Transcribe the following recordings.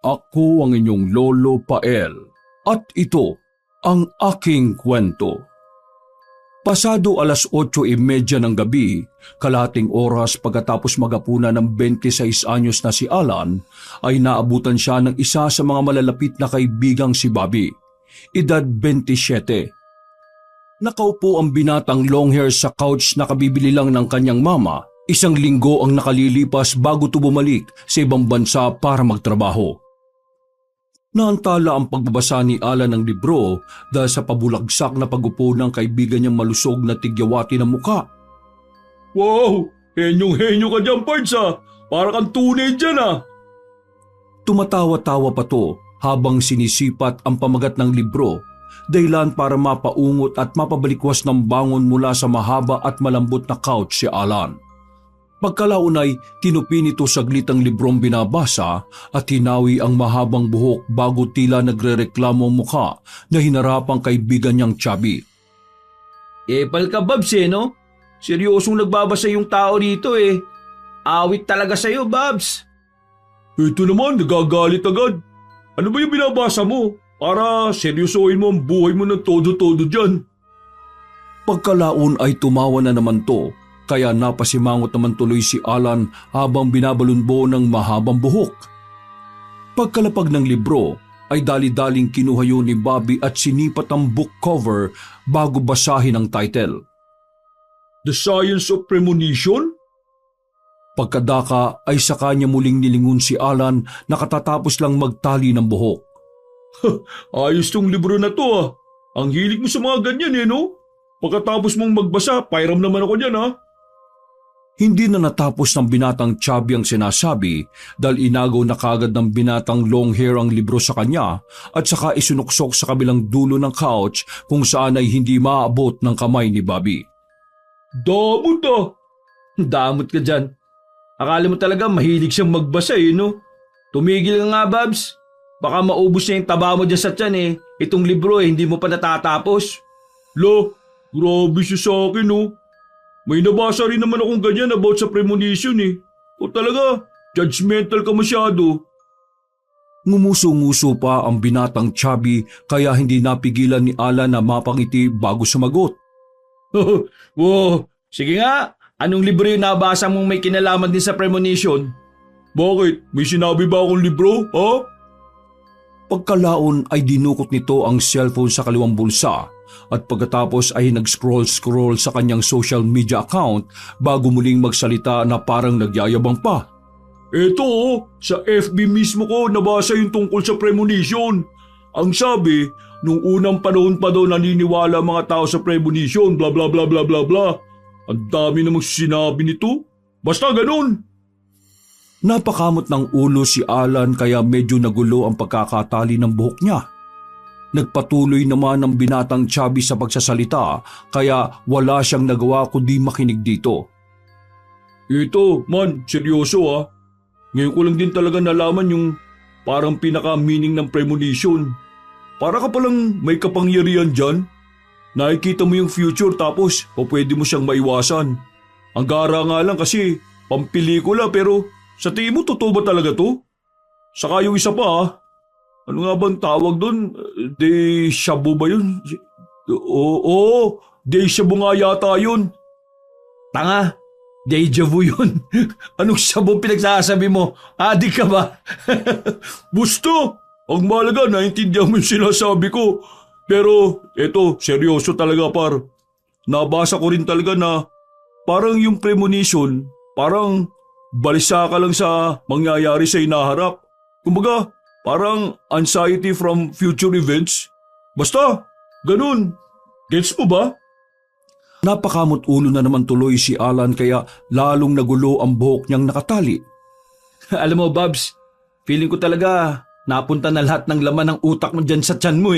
Ako ang inyong Lolo Pael at ito ang aking kwento. Pasado 8:30 ng gabi, kalahating oras pagkatapos magapunan ng 26 anyos na si Alan, ay naabutan siya ng isa sa mga malalapit na kaibigang si Bobby, edad 27. Nakaupo ang binatang long hair sa couch na kabibili lang ng kanyang mama. Isang linggo ang nakalilipas bago ito bumalik sa ibang bansa para magtrabaho. Naantala ang pagbabasa ni Alan ng libro dahil sa pabulagsak na pagupo ng kaibigan niyang malusog na tigyawati ng muka. Wow! Henyong-henyo ka dyan, Pards ah! Para kang tunay dyan ah! Tumatawa-tawa pa to habang sinisipat ang pamagat ng libro, dahilan para mapaungot at mapabalikwas ng bangon mula sa mahaba at malambot na couch si Alan. Pagkalaon ay tinupi nito saglit ang librong binabasa at hinawi ang mahabang buhok bago tila nagrereklamo ang mukha na hinarap ang kaibigan niyang chubby. Epal ka, Babs no? Seryosong nagbabasa yung tao dito eh. Awit talaga sa'yo, Babs. Ito naman, nagagalit agad. Ano ba yung binabasa mo? Para seryosohin mo ang buhay mo ng todo-todo dyan. Pagkalaon ay tumawa na naman to. Kaya napasimangot naman tuloy si Alan habang binabalunbo ng mahabang buhok. Pagkalapag ng libro ay dali-daling kinuha yun ni Bobby at sinipat ang book cover bago basahin ang title. The Science of Premonition? Pagkadaka ay sa kanya muling nilingon si Alan na katatapos lang magtali ng buhok. Ayos tong libro na to ah. Ang hilig mo sa mga ganyan no? Pagkatapos mong magbasa, pairam naman ako dyan Hindi na natapos ng binatang chubby ang sinasabi dahil inagaw na kagad ng binatang long hair ang libro sa kanya at saka isunuksok sa kabilang dulo ng couch kung saan ay hindi maaabot ng kamay ni Bobby. Damot ah! Damot ka dyan. Akala mo talaga mahilig siyang magbasa no? Tumigil ka nga, Babs. Baka maubos niya yung taba mo dyan sa tiyan Itong libro hindi mo pa natatapos. Lo, grabe siya sa akin May nabasa rin naman akong ganyan about sa premonition O talaga, judgmental ka masyado. Ngumuso-nguso pa ang binatang chubby kaya hindi napigilan ni Alan na mapangiti bago sumagot. Wow, sige nga, anong libro yung nabasa mong may kinalaman din sa premonition? Bakit? May sinabi ba akong libro, ha? Pagkalaon ay dinukot nito ang cellphone sa kaliwang bulsa at pagkatapos ay nag-scroll sa kanyang social media account bago muling magsalita na parang nagyayabang pa. Eto sa FB mismo ko nabasa yung tungkol sa premonition. Ang sabi, nung unang panahon pa daw naniniwala mga tao sa premonition, bla bla bla bla bla bla. Ang dami namang sinabi nito. Basta ganun. Napakamot ng ulo si Alan kaya medyo nagulo ang pagkakatali ng buhok niya. Nagpatuloy naman ang binatang chubby sa pagsasalita kaya wala siyang nagawa kundi makinig dito. Ito, man, seryoso Ngayon ko lang din talaga nalaman yung parang pinaka-meaning ng premonition. Para ka palang may kapangyarihan dyan. Nakikita mo yung future tapos pwede mo siyang maiwasan. Ang gara nga lang kasi pampelikula pero sa tingin mo totoo ba talaga to? Saka yung isa pa ano nga bang tawag doon? Deja vu ba yun? Oo, deja vu nga yata yun. Tanga, deja vu yun. Anong sabong pinagsasabi mo? Adik ka ba? Busto, ang malaga naintindihan mo yung sinasabi ko. Pero eto, seryoso talaga par. Nabasa ko rin talaga na parang yung premonition, parang balisa ka lang sa mangyayari sa inaharap. Kumbaga, parang anxiety from future events. Basta, ganun. Gets mo ba? Napakamot ulo na naman tuloy si Alan kaya lalong nagulo ang buhok niyang nakatali. Alam mo, Babs, feeling ko talaga napunta na lahat ng laman ng utak mo dyan sa tiyan mo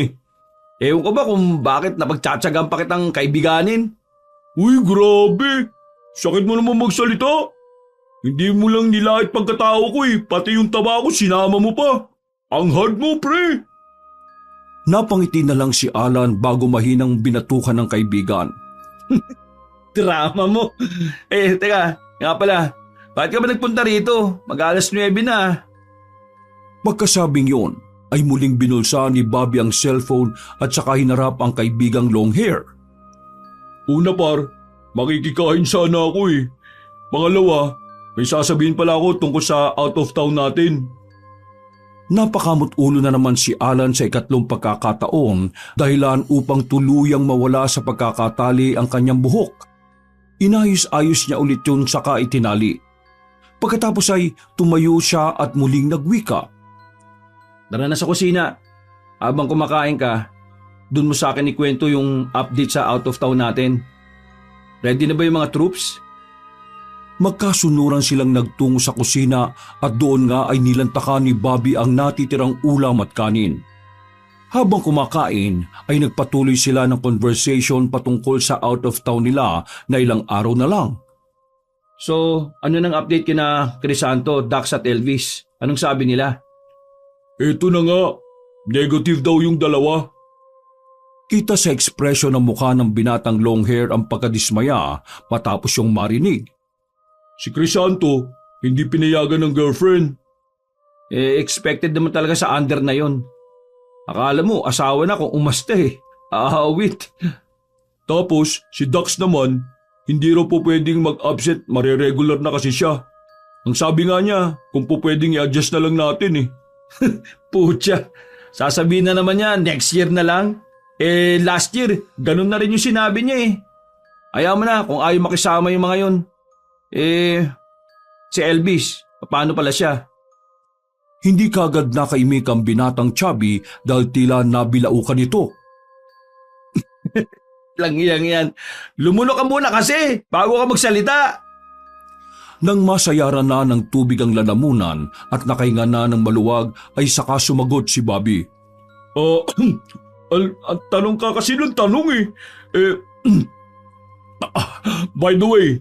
Ewan ko ba kung bakit napagtsatsagan pa kitang kaibiganin? Uy, grabe! Sakit mo naman magsalita. Hindi mo lang nilait pagkatao ko pati yung taba ko sinama mo pa. Ang hard mo, pre! Napangiti na lang si Alan bago mahinang binatukan ng kaibigan. Drama mo. Teka, nga pala, bakit ka ba nagpunta rito? Mag-alas 9 na. Pagkasabing yon, ay muling binulsa ni Bobby ang cellphone at saka hinarap ang kaibigang long hair. Una par, makikikain sana ako eh. Pangalawa, may sasabihin pala ako tungkol sa out of town natin. Napakamot ulo na naman si Alan sa ikatlong pagkakataon dahilan upang tuluyang mawala sa pagkakatali ang kanyang buhok. Inayos-ayos niya ulit yun saka itinali. Pagkatapos ay tumayo siya at muling nagwika. Tara na sa kusina. Habang kumakain ka, dun mo sa akin ikwento yung update sa out of town natin. Ready na ba yung mga troops? Magkasunuran silang nagtungo sa kusina at doon nga ay nilantakan ni Bobby ang natitirang ulam at kanin. Habang kumakain ay nagpatuloy sila ng conversation patungkol sa out of town nila na ilang araw na lang. So, ano nang update kina Crisanto, Dax at Elvis? Anong sabi nila? Eto na nga, negative daw yung dalawa. Kita sa ekspresyon ng mukha ng binatang long hair ang pagkadismaya matapos yung marinig. Si Crisanto, hindi pinayagan ng girlfriend. Expected naman talaga sa under na yon. Akala mo, asawa na kung umasta eh. Ahawit. Tapos, si Dax naman, hindi raw po pwedeng mag-absent, mareregular na kasi siya. Ang sabi nga niya, kung po pwedeng i-adjust na lang natin eh. Pucha, sasabihin na naman niya next year na lang. Last year, ganun na rin yung sinabi niya eh. Ayaw mo na kung ayaw makisama yung mga yon. Si Elvis, paano pala siya? Hindi kagad nakaimik ang binatang chubby dahil tila nabilaukan ito. Lang yan. Lumunok ka muna kasi bago ka magsalita. Nang masayaran na ng tubig ang lalamunan at nakahinga na ng maluwag ay saka sumagot si Bobby. Tanong ka kasi ng tanong eh. By the way,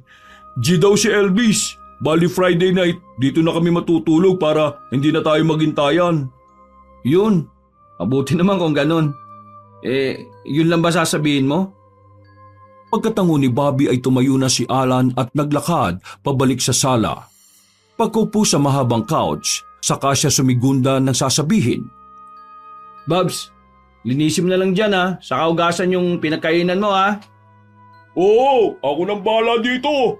G daw si Elvis. Bali Friday night, dito na kami matutulog para hindi na tayo maghintayan. Yun, mabuti naman kung ganun. Yun lang ba sasabihin mo? Pagkatango ni Bobby ay tumayo na si Alan at naglakad pabalik sa sala. Pagkupo sa mahabang couch, saka siya sumigunda ng sasabihin. Babs, linisin mo na lang dyan ha, saka ugasan yung pinagkainan mo ha. Oo, ako nang bahala dito.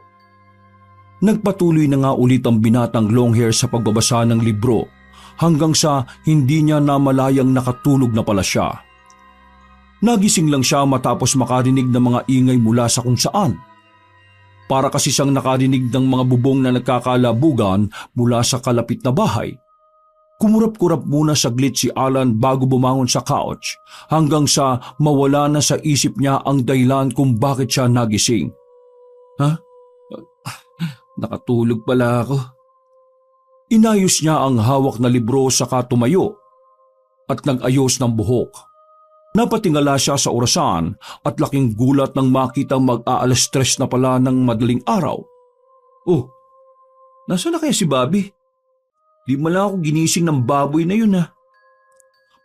Nagpatuloy na nga ulit ang binatang long hair sa pagbabasa ng libro hanggang sa hindi niya namalayang nakatulog na pala siya. Nagising lang siya matapos makarinig ng mga ingay mula sa kung saan. Para kasi siyang nakarinig ng mga bubong na nagkakalabugan mula sa kalapit na bahay. Kumurap-kurap muna saglit si Alan bago bumangon sa couch hanggang sa mawala na sa isip niya ang dahilan kung bakit siya nagising. Ha? Nakatulog pala ako. Inayos niya ang hawak na libro saka tumayo at nag-ayos ng buhok. Napatingala siya sa orasan at laking gulat nang makitang mag-aalas 3 na pala ng madaling araw. Oh, nasaan na kaya si Bobby? Di mala ako ginising ng baboy na yun ha.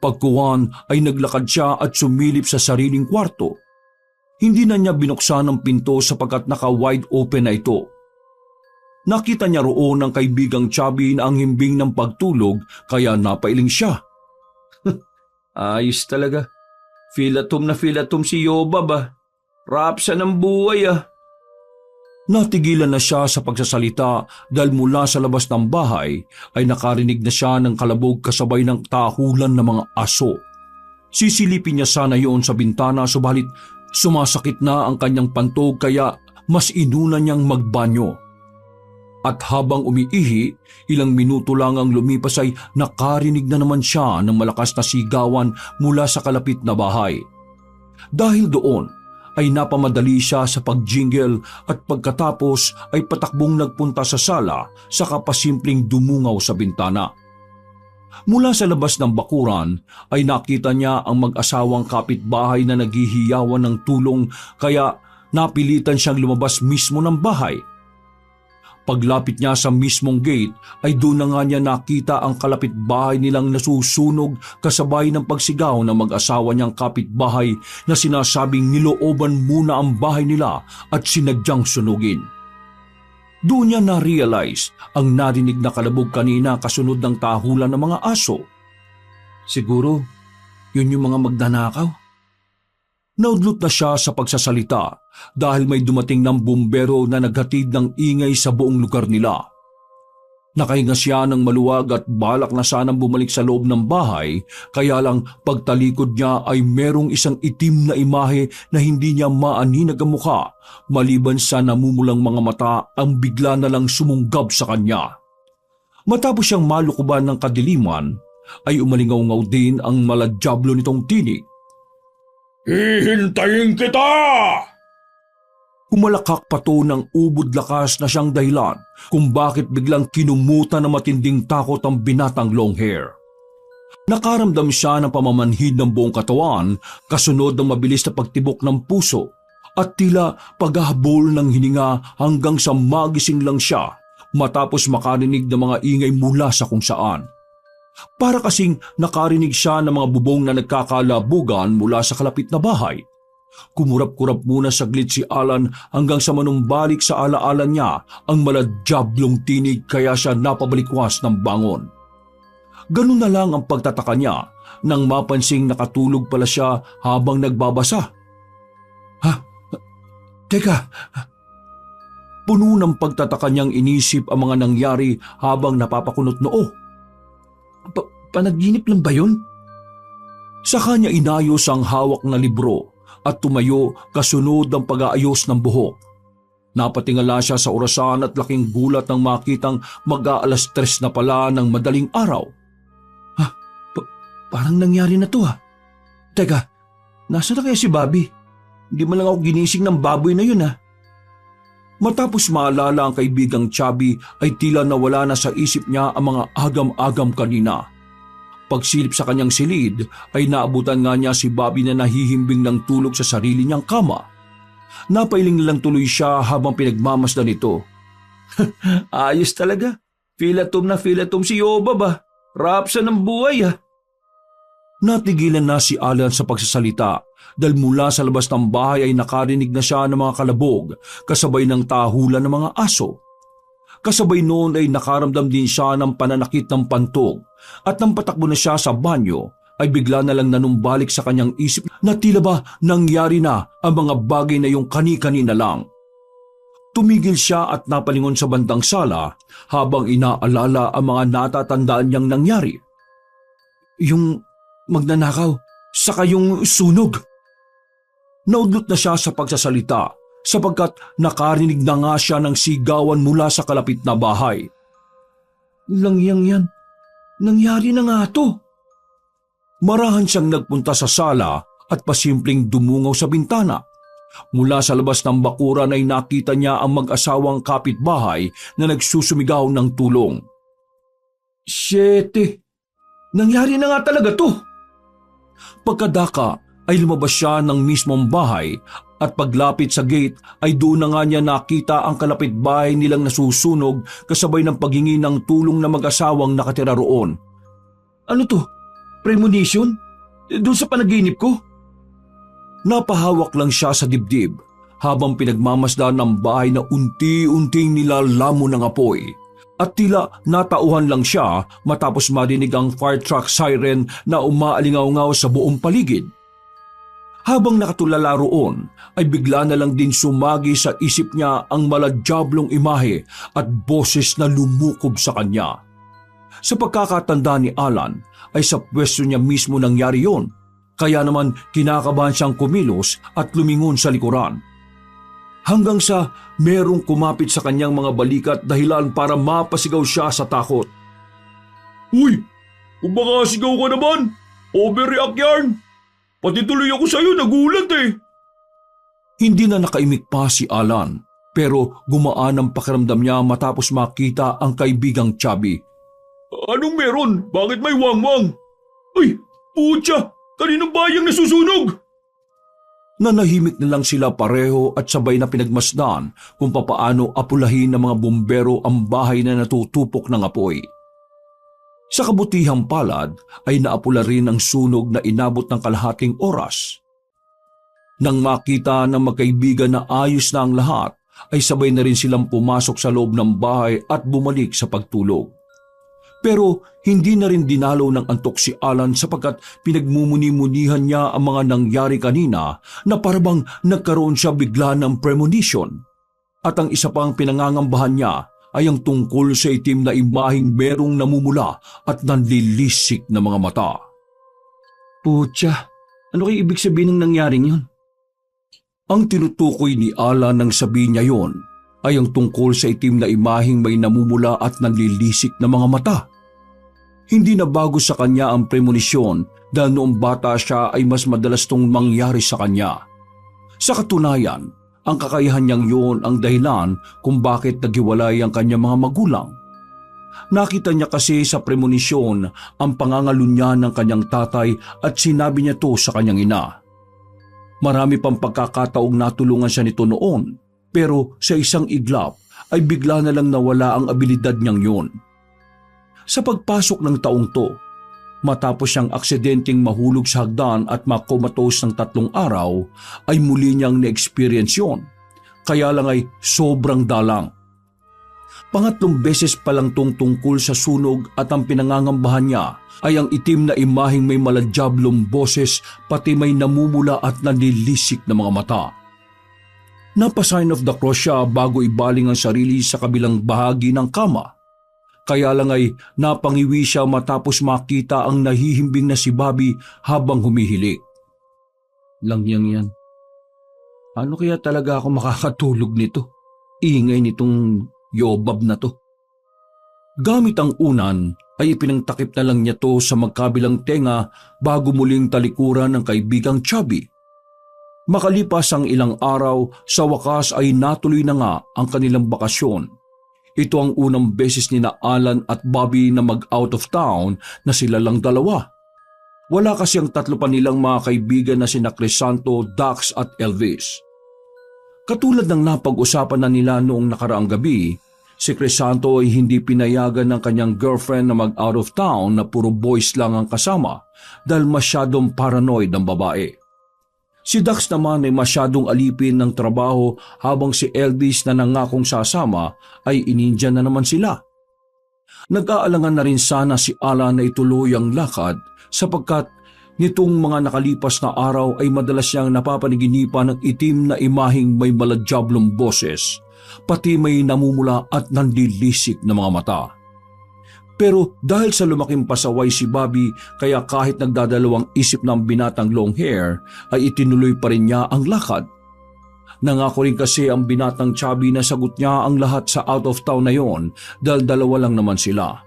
Pagkuwan ay naglakad siya at sumilip sa sariling kwarto. Hindi na niya binuksan ang pinto sapagkat naka-wide open na ito. Nakita niya roon ang kaibigang Chubby na ang himbing ng pagtulog kaya napailing siya. Ayos talaga. Feel at home si Yobab ah. Rapsa ng buhay ah. Natigilan na siya sa pagsasalita dahil mula sa labas ng bahay ay nakarinig na siya ng kalabog kasabay ng tahulan ng mga aso. Sisilipin niya sana yun sa bintana subalit sumasakit na ang kanyang pantog kaya mas inuna niyang magbanyo. At habang umiihi, ilang minuto lang ang lumipas ay nakarinig na naman siya ng malakas na sigawan mula sa kalapit na bahay. Dahil doon ay napamadali siya sa pagjingle at pagkatapos ay patakbong nagpunta sa sala sa kapasimpleng dumungaw sa bintana. Mula sa labas ng bakuran ay nakita niya ang mag-asawang kapitbahay na naghihiyawan ng tulong kaya napilitan siyang lumabas mismo ng bahay. Paglapit niya sa mismong gate ay doon na nga niya nakita ang kalapitbahay nilang nasusunog kasabay ng pagsigaw ng mag-asawa niyang kapitbahay na sinasabing nilooban muna ang bahay nila at sinadyang sunugin. Doon niya na-realize ang narinig na kalabog kanina kasunod ng tahulan ng mga aso. Siguro, yun yung mga magnanakaw. Naudlot na siya sa pagsasalita dahil may dumating ng bumbero na naghatid ng ingay sa buong lugar nila. Nakahinga siya ng maluwag at balak na sanang bumalik sa loob ng bahay, kaya lang pagtalikod niya ay merong isang itim na imahe na hindi niya maaninag ang mukha, maliban sa namumulang mga mata ang bigla na lang sumunggab sa kanya. Matapos siyang malukuban ng kadiliman, ay umalingaw-ngaw din ang maladyablo nitong tinig. Hihintayin kita! Kumalakak pa to ng ubod lakas na siyang dahilan kung bakit biglang kinumutan na matinding takot ang binatang long hair. Nakaramdam siya ng pamamanhid ng buong katawan kasunod ng mabilis na pagtibok ng puso at tila paghahabol ng hininga hanggang sa magising lang siya matapos makarinig ng mga ingay mula sa kung saan. Para kasing nakarinig siya ng mga bubong na nagkakalabugan mula sa kalapit na bahay. Kumurap-kurap muna saglit si Alan hanggang sa manumbalik sa alaala niya ang maladyablong tinig kaya siya napabalikwas ng bangon. Ganun na lang ang pagtataka niya nang mapansing nakatulog pala siya habang nagbabasa. Teka, puno ng pagtataka niyang inisip ang mga nangyari habang napapakunot noo. Panaginip lang ba yun? Sa kanya inayos ang hawak na libro at tumayo kasunod ang pag-aayos ng buhok. Napatingala siya sa orasan at laking gulat nang makitang mag-aalas 3 na pala ng madaling araw. Parang nangyari na to ha. Teka, nasa na kaya si Bobby? Hindi man lang ako ginising ng baboy na yun ha. Matapos maalala ang kaibigang Chubby ay tila nawala na sa isip niya ang mga agam-agam kanina. Pagsilip sa kanyang silid ay naabutan nga niya si Bobby na nahihimbing ng tulog sa sarili niyang kama. Napailing lang tuloy siya habang pinagmamasdan nito. Ayos talaga. Filatom na filatom si Yoba ba? Rapsa ng buhay ah. Natigilan na si Alan sa pagsasalita dahil mula sa labas ng bahay ay nakarinig na siya ng mga kalabog kasabay ng tahulan ng mga aso. Kasabay noon ay nakaramdam din siya ng pananakit ng pantog at nang patakbo na siya sa banyo ay bigla na lang nanumbalik sa kanyang isip na tila ba nangyari na ang mga bagay na yung kani-kanina lang. Tumigil siya at napalingon sa bandang sala habang inaalala ang mga natatandaan niyang nangyari. Yung magnanakaw, saka yung sunog. Naudlot na siya sa pagsasalita sapagkat nakarinig na nga siya ng sigawan mula sa kalapit na bahay. Langyang yan, nangyari na nga to. Marahan siyang nagpunta sa sala at pasimpleng dumungaw sa bintana. Mula sa labas ng bakuran ay nakita niya ang mag-asawang kapitbahay na nagsusumigaw ng tulong. Siyete, nangyari na nga talaga to. Pagkadaka ay lumabas siya ng mismong bahay at paglapit sa gate ay doon na nga niya nakita ang kalapitbahay nilang nasusunog kasabay ng paghingi ng tulong na mag-asawang nakatira roon. Ano to? Premonition? Doon sa panaginip ko? Napahawak lang siya sa dibdib habang pinagmamasdan ng bahay na unti-unting nilalamo ng apoy. At tila natauhan lang siya matapos marinig ang fire truck siren na umaalingaw-ngaw sa buong paligid. Habang nakatulala roon ay bigla na lang din sumagi sa isip niya ang maladyablong imahe at boses na lumukob sa kanya. Sa pagkakatanda ni Alan ay sa pwesto niya mismo nangyari yon, kaya naman kinakabahan siyang kumilos at lumingon sa likuran. Hanggang sa merong kumapit sa kanyang mga balikat dahilan para mapasigaw siya sa takot. Uy! Kung baka sigaw ka naman! Overreact yan! Pati tuloy ako sa'yo, nagulat eh! Hindi na nakaimik pa si Alan, pero gumaan ang pakiramdam niya matapos makita ang kaibigang Chubby. Anong meron? Bakit may wangwang? Ay! Putya! Kaninong bayang nasusunog? Nanahimik na lang sila pareho at sabay na pinagmasdan kung papaano apulahin ng mga bumbero ang bahay na natutupok ng apoy. Sa kabutihang palad ay naapula rin ang sunog na inabot ng kalahating oras. Nang makita ng magkaibigan na ayos na ang lahat, ay sabay na rin silang pumasok sa loob ng bahay at bumalik sa pagtulog. Pero hindi na rin dinalaw ng antok si Alan sapagkat pinagmumuni-munihan niya ang mga nangyari kanina na parabang nagkaroon siya bigla ng premonition. At ang isa pang pinangangambahan niya ay ang tungkol sa itim na imaheng merong namumula at nanlilisik na mga mata. Putya, ano kayo ibig sabihin ng nangyaring yun? Ang tinutukoy ni Alan nang sabihin niya yon ay ang tungkol sa itim na imaheng may namumula at nanlilisik na mga mata. Hindi na bago sa kanya ang premonisyon dahil noong bata siya ay mas madalas tong mangyari sa kanya. Sa katunayan, ang kakayahan niyang yun ang dahilan kung bakit naghiwalay ang kanyang mga magulang. Nakita niya kasi sa premonisyon ang pangangalunya ng kanyang tatay at sinabi niya to sa kanyang ina. Marami pang pagkakataong natulungan siya nito noon, pero sa isang iglap ay bigla na lang nawala ang abilidad niyang yun. Sa pagpasok ng taong to, matapos siyang aksidenteng mahulog sa hagdan at makomatose ng 3 araw, ay muli niyang na-experience yun. Kaya lang ay sobrang dalang. Pangatlong beses pa lang tungkol sa sunog at ang pinangangambahan niya ay ang itim na imaheng may maladyablong boses pati may namumula at nanlilisik na mga mata. Napa-sign of the cross siya bago ibaling ang sarili sa kabilang bahagi ng kama. Kaya lang ay napangiwi siya matapos makita ang nahihimbing na si Bobby habang humihilik. Langyang yan. Ano kaya talaga ako makakatulog nito? Ingay nitong yobab na to. Gamit ang unan ay ipinangtakip na lang niya to sa magkabilang tenga bago muling talikuran ng kaibigang Chubby. Makalipas ang ilang araw, sa wakas ay natuloy na nga ang kanilang bakasyon. Ito ang unang beses ni na Alan at Bobby na mag-out of town na sila lang dalawa. Wala kasi ang 3 pa nilang mga kaibigan na sina Crisanto, Dax at Elvis. Katulad ng napag-usapan na nila noong nakaraang gabi, si Crisanto ay hindi pinayagan ng kanyang girlfriend na mag-out of town na puro boys lang ang kasama dahil masyadong paranoid ang babae. Si Dax naman ay masyadong alipin ng trabaho habang si Elvis na nangakong sasama ay inindyan na naman sila. Nag-aalangan na rin sana si Alan na ituloy ang lakad sapagkat nitong mga nakalipas na araw ay madalas siyang napapaniginipan ng itim na imaheng may maladyablong boses, pati may namumula at nanlilisik na mga mata. Pero dahil sa lumaking pasaway si Bobby kaya kahit nagdadalawang isip ng binatang long hair ay itinuloy pa rin niya ang lakad. Nangako rin kasi ang binatang Chubby na sagot niya ang lahat sa out of town na yon dahil 2 lang naman sila.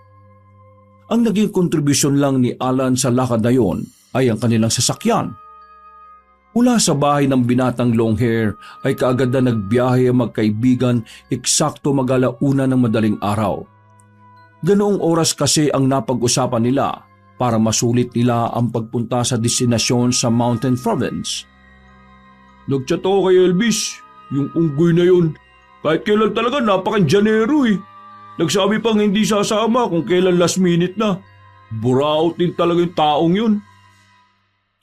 Ang naging kontribusyon lang ni Alan sa lakad na yon ay ang kanilang sasakyan. Mula sa bahay ng binatang long hair ay kaagad na nagbiyahe ang magkaibigan eksakto mag-alauna ng madaling araw. Ganoong oras kasi ang napag-usapan nila para masulit nila ang pagpunta sa destinasyon sa Mountain Province. Nagchat ako kay Elvis, yung unggoy na yun. Kahit kailan talaga napaka-Janero eh. Nagsabi pang hindi sasama kung kailan last minute na. Buraot din talaga yung taong yun.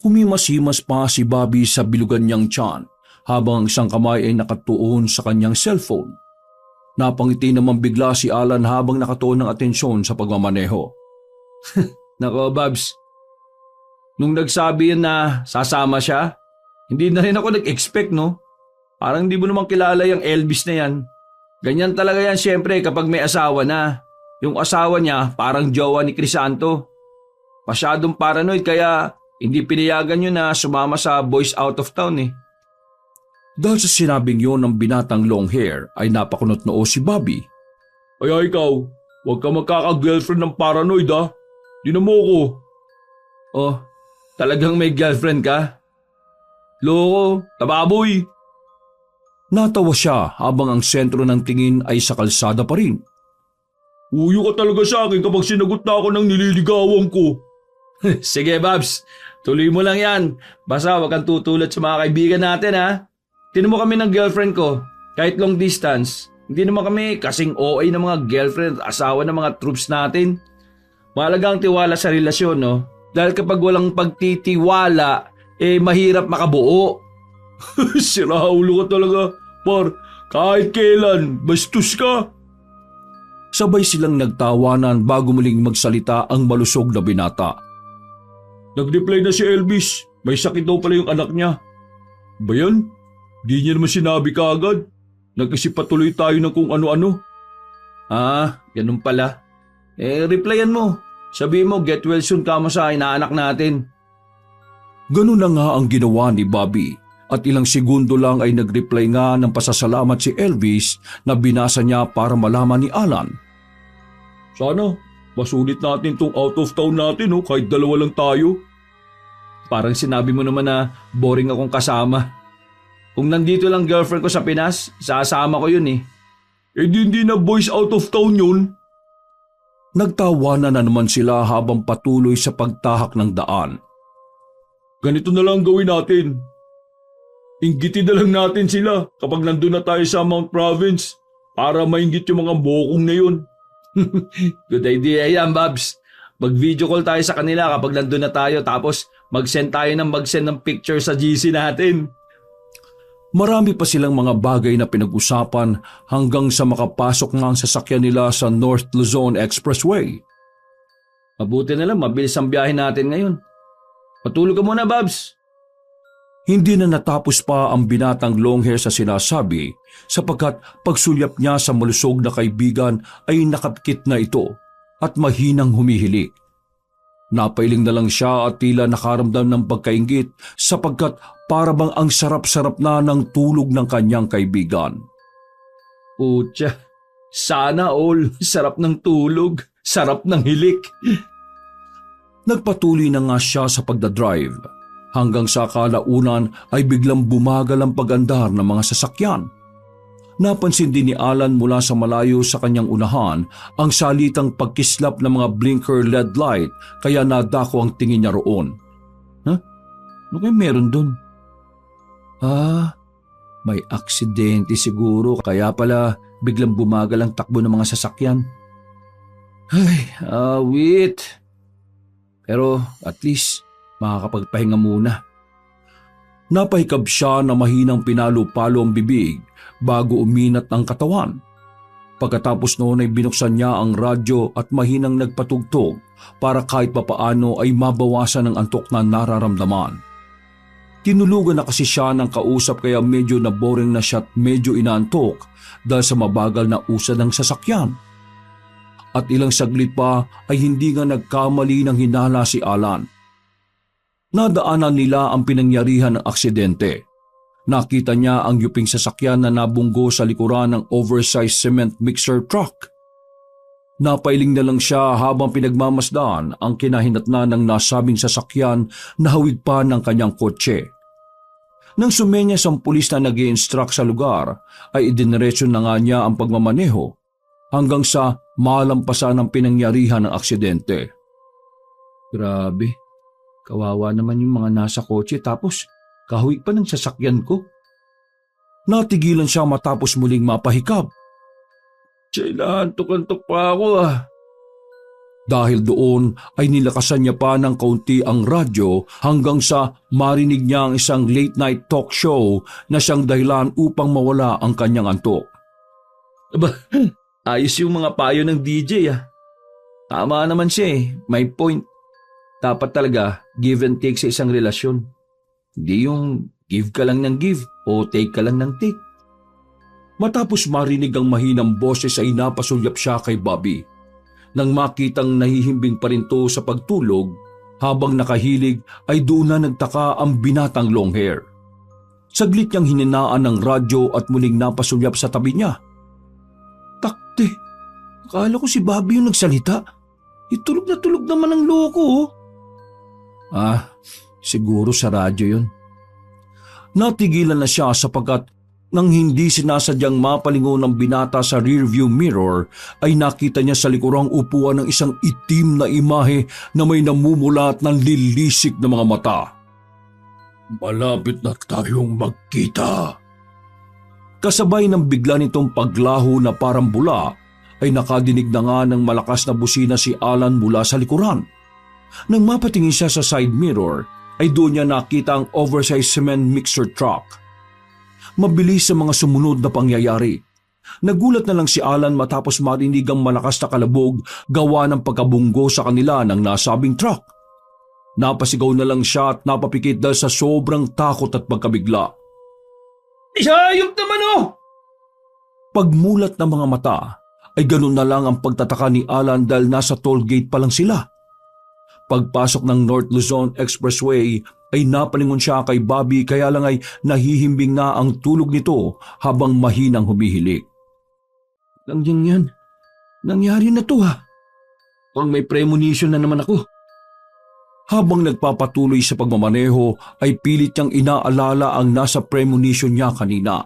Humimas-himas pa si Bobby sa bilugan niyang tiyan habang ang isang kamay ay nakatuon sa kanyang cellphone. Napangiti naman bigla si Alan habang nakatuon ng atensyon sa pagmamaneho. Nako, Babs. Nung nagsabi yun na sasama siya, hindi na rin ako nag-expect, no? Parang hindi mo naman kilala yung Elvis na yan. Ganyan talaga yan siyempre kapag may asawa na. Yung asawa niya parang jowa ni Crisanto. Masyadong paranoid kaya hindi pinayagan yun na sumama sa boys out of town eh. Dahil sa sinabing yon ng binatang long hair ay napakunot noo si Bobby. Kaya ikaw, huwag ka magkaka-girlfriend ng paranoid ah. Di na mo ko. Oh, talagang may girlfriend ka? Loko, tababoy. Natawa siya habang ang sentro ng tingin ay sa kalsada pa rin. Uyo ka talaga sa akin kapag sinagot na ako ng nililigawan ko. Sige, Babs. Tuloy mo lang yan. Basta wag kang tutulad sa mga kaibigan natin ha. Tinan mo kami ng girlfriend ko. Kahit long distance. Hindi naman kami kasing OA ng mga girlfriend at asawa ng mga troops natin. Mahalaga ang tiwala sa relasyon, no? Dahil kapag walang pagtitiwala, mahirap makabuo. Siraulo ka talaga. Par, Kahit kailan, bastos ka. Sabay silang nagtawanan bago muling magsalita ang malusog na binata. Nag-reply na si Elvis. May sakit daw pala yung anak niya. Ba yan? Di niya naman sinabi kaagad. Nag-isip patuloy tayo ng kung ano-ano. Ganun pala. Replyan mo. Sabihin mo, get well soon kamo sa inaanak natin. Ganun na nga ang ginawa ni Bobby at ilang segundo lang ay nag-reply nga ng pasasalamat si Elvis na binasa niya para malaman ni Alan. Sana, masulit natin tong out of town natin kahit dalawa lang tayo. Parang sinabi mo naman na boring akong kasama. Kung nandito lang girlfriend ko sa Pinas, sasama ko yun eh. Hindi na boys out of town yun. Nagtawanan na naman sila habang patuloy sa pagtahak ng daan. Ganito na lang gawin natin. Inggitin na lang natin sila kapag nandun na tayo sa Mount Province para mainggit yung mga bokong na yun. Good idea yan, Babs. Mag-video call tayo sa kanila kapag nandun na tayo tapos mag-send ng picture sa GC natin. Marami pa silang mga bagay na pinag-usapan hanggang sa makapasok na ang sasakyan nila sa North Luzon Expressway. Mabuti na lang, mabilis ang biyahe natin ngayon. Patulog ka muna, Babs. Hindi na natapos pa ang binatang long hair sa sinasabi sapagkat pagsulyap niya sa malusog na kaibigan ay nakapkit na ito at mahinang humihilik. Napailing na lang siya at tila nakaramdam ng pagkainggit sapagkat para bang ang sarap-sarap na ng tulog ng kanyang kaibigan. Putya, sana all. Sarap ng tulog, sarap ng hilik. Nagpatuloy na nga siya sa pagdadrive hanggang sa kalaunan ay biglang bumagal ang pag-andar ng mga sasakyan. Napansin din ni Alan mula sa malayo sa kanyang unahan ang salitang pagkislap ng mga blinker LED light kaya nadako ang tingin niya roon. Ano kayo meron dun? May aksidente siguro kaya pala biglang bumagal ang takbo ng mga sasakyan. Wait. Pero at least makakapagpahinga muna. Napahikab siya na mahinang pinalo-palo ang bibig bago uminat ang katawan. Pagkatapos noon ay binuksan niya ang radyo at mahinang nagpatugtog para kahit papaano ay mabawasan ang antok na nararamdaman. Tinulugan na kasi siya ng kausap kaya medyo naboring na siya at medyo inaantok dahil sa mabagal na usad ng sasakyan. At ilang saglit pa ay hindi nga nagkamali ng hinala si Alan. Nadaanan nila ang pinangyarihan ng aksidente. Nakita niya ang yuping sasakyan na nabunggo sa likuran ng oversized cement mixer truck. Napailing na lang siya habang pinagmamasdan ang kinahinatnan ng nasabing sasakyan na hawig pa ng kanyang kotse. Nang sumenyas ang pulis na nag-i-instruct sa lugar, ay idiniretso na nga niya ang pagmamaneho hanggang sa malampasan ang pinangyarihan ng aksidente. Grabe, kawawa naman yung mga nasa kotse tapos kahawig pa ng sasakyan ko. Natigilan siya matapos muling mapahikab. Antok-antok pa ako Dahil doon ay nilakasan niya pa ng kaunti ang radyo hanggang sa marinig niya ang isang late night talk show na siyang dahilan upang mawala ang kanyang antok. Ayos yung mga payo ng DJ Tama naman siya may point. Dapat talaga give and take sa isang relasyon. Hindi yung give ka lang ng give o take ka lang ng take. Matapos marinig ang mahinang boses ay napasulyap siya kay Bobby. Nang makitang nahihimbing pa rin to sa pagtulog, habang nakahilig ay doon na nagtaka ang binatang long hair. Saglit niyang hininaan ng radyo at muling napasulyap sa tabi niya. Takte, akala ko si Bobby yung nagsalita. Tulog na tulog naman ang loko. Siguro sa radyo yun. Natigilan na siya sapagkat nang hindi sinasadyang mapalingon ng binata sa rearview mirror ay nakita niya sa likurang upuan ng isang itim na imahe na may namumulat ng lilisik na mga mata. Malapit na tayong magkita. Kasabay ng bigla nitong paglaho na parang bula ay nakadinig na nga ng malakas na busina si Alan mula sa likuran. Nang mapatingin siya sa side mirror ay doon niya nakita ang oversized cement mixer truck. Mabilis sa mga sumunod na pangyayari. Nagulat na lang si Alan matapos marinig ang malakas na kalabog gawa ng pagkabunggo sa kanila ng nasabing truck. Napasigaw na lang siya at napapikit dahil sa sobrang takot at pagkabigla. Isayop naman oh! Pagmulat ng mga mata ay ganun na lang ang pagtataka ni Alan dahil nasa toll gate pa lang sila. Pagpasok ng North Luzon Expressway ay napalingon siya kay Bobby kaya lang ay nahihimbing na ang tulog nito habang mahinang humihilik. Yan. Nangyari na to ha. Kung may premonition na naman ako. Habang nagpapatuloy sa pagmamaneho ay pilit niyang inaalala ang nasa premonition niya kanina.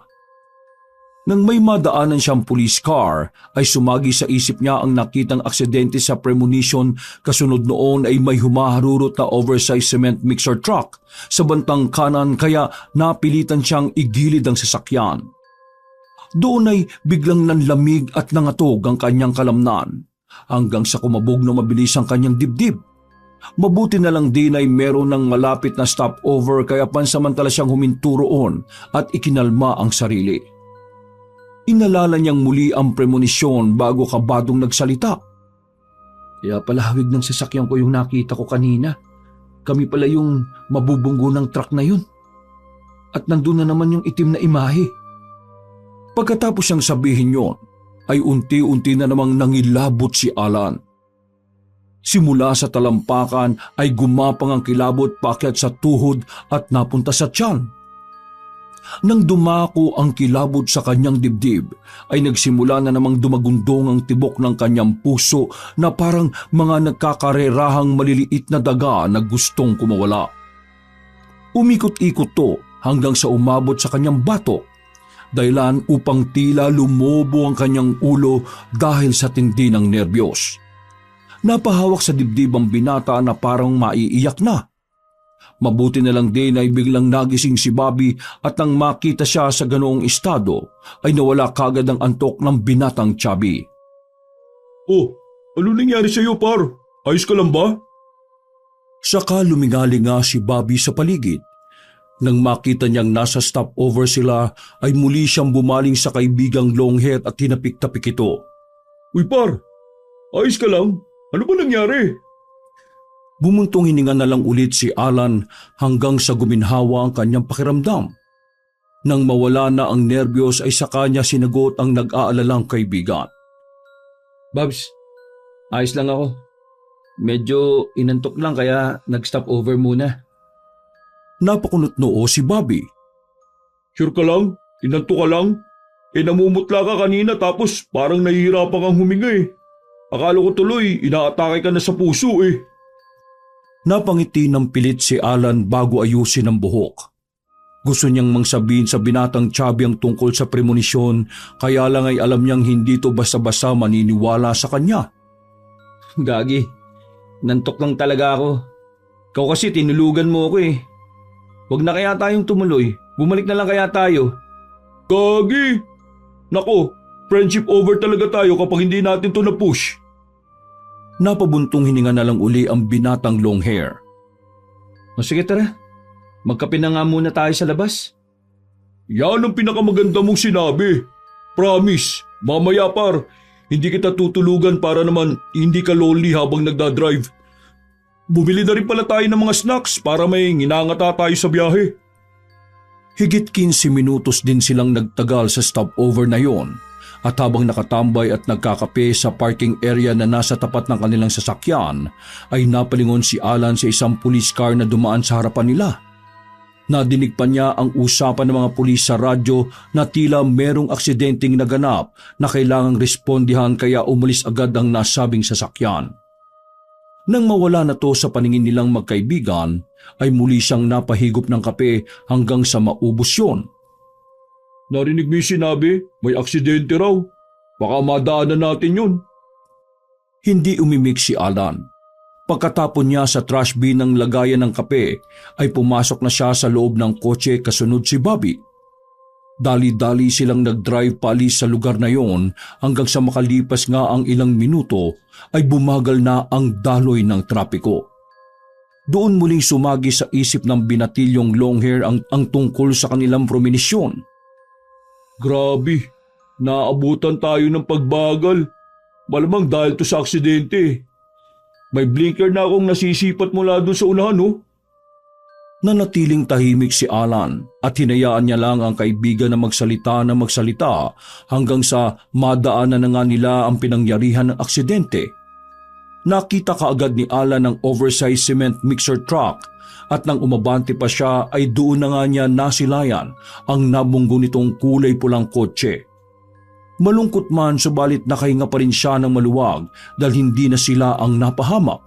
Nang may madaanan siyang police car ay sumagi sa isip niya ang nakitang aksidente sa premonition kasunod noon ay may humaharurot na oversized cement mixer truck sa bantang kanan kaya napilitan siyang igilid ang sasakyan. Doon ay biglang nanlamig at nangatog ang kanyang kalamnan hanggang sa kumabog na mabilis ang kanyang dibdib. Mabuti na lang din ay meron ng malapit na stopover kaya pansamantala siyang huminto roon at ikinalma ang sarili. Inalala niyang muli ang premonisyon bago kabadong nagsalita. Kaya pala hawig ng sasakyan ko yung nakita ko kanina. Kami pala yung mabubunggo ng truck na yun. At nandun na naman yung itim na imahe. Pagkatapos siyang sabihin yon, ay unti-unti na namang nangilabot si Alan. Simula sa talampakan ay gumapang ang kilabot paakyat sa tuhod at napunta sa tiyan. Nang dumako ang kilabot sa kanyang dibdib, ay nagsimula na namang dumagundong ang tibok ng kanyang puso na parang mga nagkakarerahang maliliit na daga na gustong kumawala. Umikot-ikot to hanggang sa umabot sa kanyang batok, dahilan upang tila lumobo ang kanyang ulo dahil sa tindi ng nerbiyos. Napahawak sa dibdib ang binata na parang maiiyak na. Mabuti na lang din ay biglang nagising si Bobby at nang makita siya sa ganoong estado ay nawala kagad ang antok ng binatang Chubby. Oh, ano nangyari sa iyo, par? Ayos ka lang ba? Saka lumingali nga si Bobby sa paligid. Nang makita niyang nasa stopover sila ay muli siyang bumaling sa kaibigang long hair at tinapik-tapik ito. Uy, par, ayos ka lang? Ano ba nangyari? Bumuntong hininga na lang ulit si Alan hanggang sa guminhawa ang kanyang pakiramdam. Nang mawala na ang nerbiyos ay saka niya sinagot ang nag-aalalang kaibigan. Babs, ayos lang ako. Medyo inantok lang kaya nag-stop over muna. Napakunot noo si Bobby. Sure ka lang? Inanto ka lang? Namumutla ka kanina tapos parang nahihirapan kang huminga eh. Akala ko tuloy inaatake ka na sa puso eh. Napangiti ng pilit si Alan bago ayusin ang buhok. Gusto niyang mangsabihin sa binatang Chubby ang tungkol sa premonisyon kaya lang ay alam niyang hindi to basta-basta maniniwala sa kanya. Gagi, nantok lang talaga ako. Ikaw kasi tinulugan mo ako eh. Huwag na kaya tayong tumuloy. Bumalik na lang kaya tayo. Gagi! Nako, friendship over talaga tayo kapag hindi natin to na-push. Napabuntong hininga na lang uli ang binatang long hair. O sige tara, magkape na nga muna tayo sa labas. Yan ang pinakamaganda mong sinabi. Promise, mamaya par, hindi kita tutulugan para naman hindi ka lonely habang nagdadrive. Bumili na rin pala tayo ng mga snacks para may nginangata tayo sa biyahe. Higit 15 minutos din silang nagtagal sa stopover na yon at habang nakatambay at nagkakape sa parking area na nasa tapat ng kanilang sasakyan ay napalingon si Alan sa isang police car na dumaan sa harapan nila. Nadinig pa niya ang usapan ng mga pulis sa radyo na tila merong aksidenteng naganap na kailangang respondihan kaya umalis agad ang nasabing sasakyan. Nang mawala na to sa paningin nilang magkaibigan, ay muli siyang napahigop ng kape hanggang sa maubos yon. Narinig mo yung sinabi, may aksidente raw. Baka madaanan natin yun. Hindi umimik si Alan. Pagkatapon niya sa trash bin ng lagayan ng kape, ay pumasok na siya sa loob ng kotse kasunod si Bobby. Dali-dali silang nag-drive paalis sa lugar na yon hanggang sa makalipas nga ang ilang minuto ay bumagal na ang daloy ng trapiko. Doon muling sumagi sa isip ng binatilyong long hair ang tungkol sa kanilang prominisyon. Grabe, naabutan tayo ng pagbagal. Malamang dahil to sa aksidente. May blinker na akong nasisipat mula doon sa unahan, oh. Nanatiling tahimik si Alan at hinayaan niya lang ang kaibigan na magsalita hanggang sa madaanan na nga nila ang pinangyarihan ng aksidente. Nakita kaagad ni Alan ang oversized cement mixer truck at nang umabante pa siya ay doon na nga niya nasilayan ang nabunggo nitong kulay pulang kotse. Malungkot man subalit nakahinga pa rin siya ng maluwag dahil hindi na sila ang napahamak.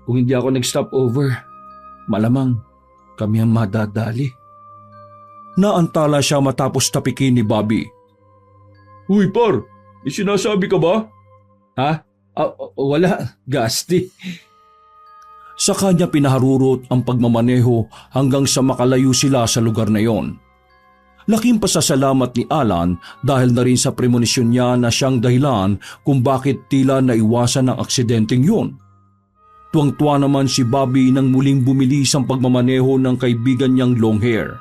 Kung hindi ako nag-stop over, malamang kami ang madadali. Naantala siya matapos tapikin ni Bobby. Uy par, may sinasabi ka ba? Ha? Wala, Gasti. Sa kanya pinaharurot ang pagmamaneho hanggang sa makalayo sila sa lugar na yon. Laking pasasalamat ni Alan dahil na rin sa premonisyon niya na siyang dahilan kung bakit tila naiwasan ang aksidenteng yun. Tuwang-tuwa naman si Bobby nang muling bumilis ang pagmamaneho ng kaibigan niyang long hair.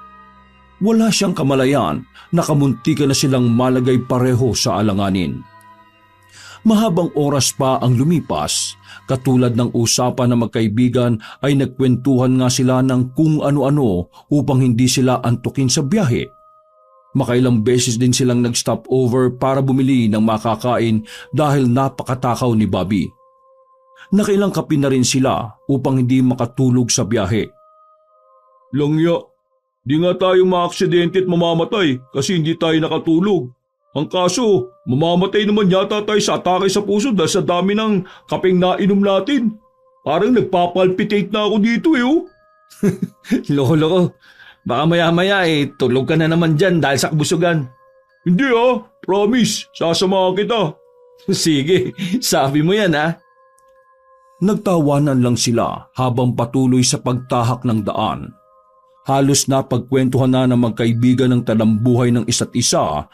Wala siyang kamalayan na kamuntikan na silang malagay pareho sa alanganin. Mahabang oras pa ang lumipas, katulad ng usapan ng magkaibigan ay nagkwentuhan nga sila ng kung ano-ano upang hindi sila antukin sa biyahe. Makailang beses din silang nag-stop over para bumili ng makakain dahil napakatakaw ni Bobby. Nakailang kape na rin sila upang hindi makatulog sa biyahe. Langya, di nga tayo maaksidente at mamamatay kasi hindi tayo nakatulog. Ang kaso, mamamatay naman yata tayo sa atake sa puso dahil sa dami ng kapeng nainom natin. Parang nagpapalpitate na ako dito oh. Loko-loko. Baka maya-maya tulog ka na naman dyan dahil sa kabusugan. Hindi promise, sasama kita. Sige, sabi mo yan Nagtawanan lang sila habang patuloy sa pagtahak ng daan. Halos napagkwentuhan na ng magkaibigan ng talambuhay ng isa't isa,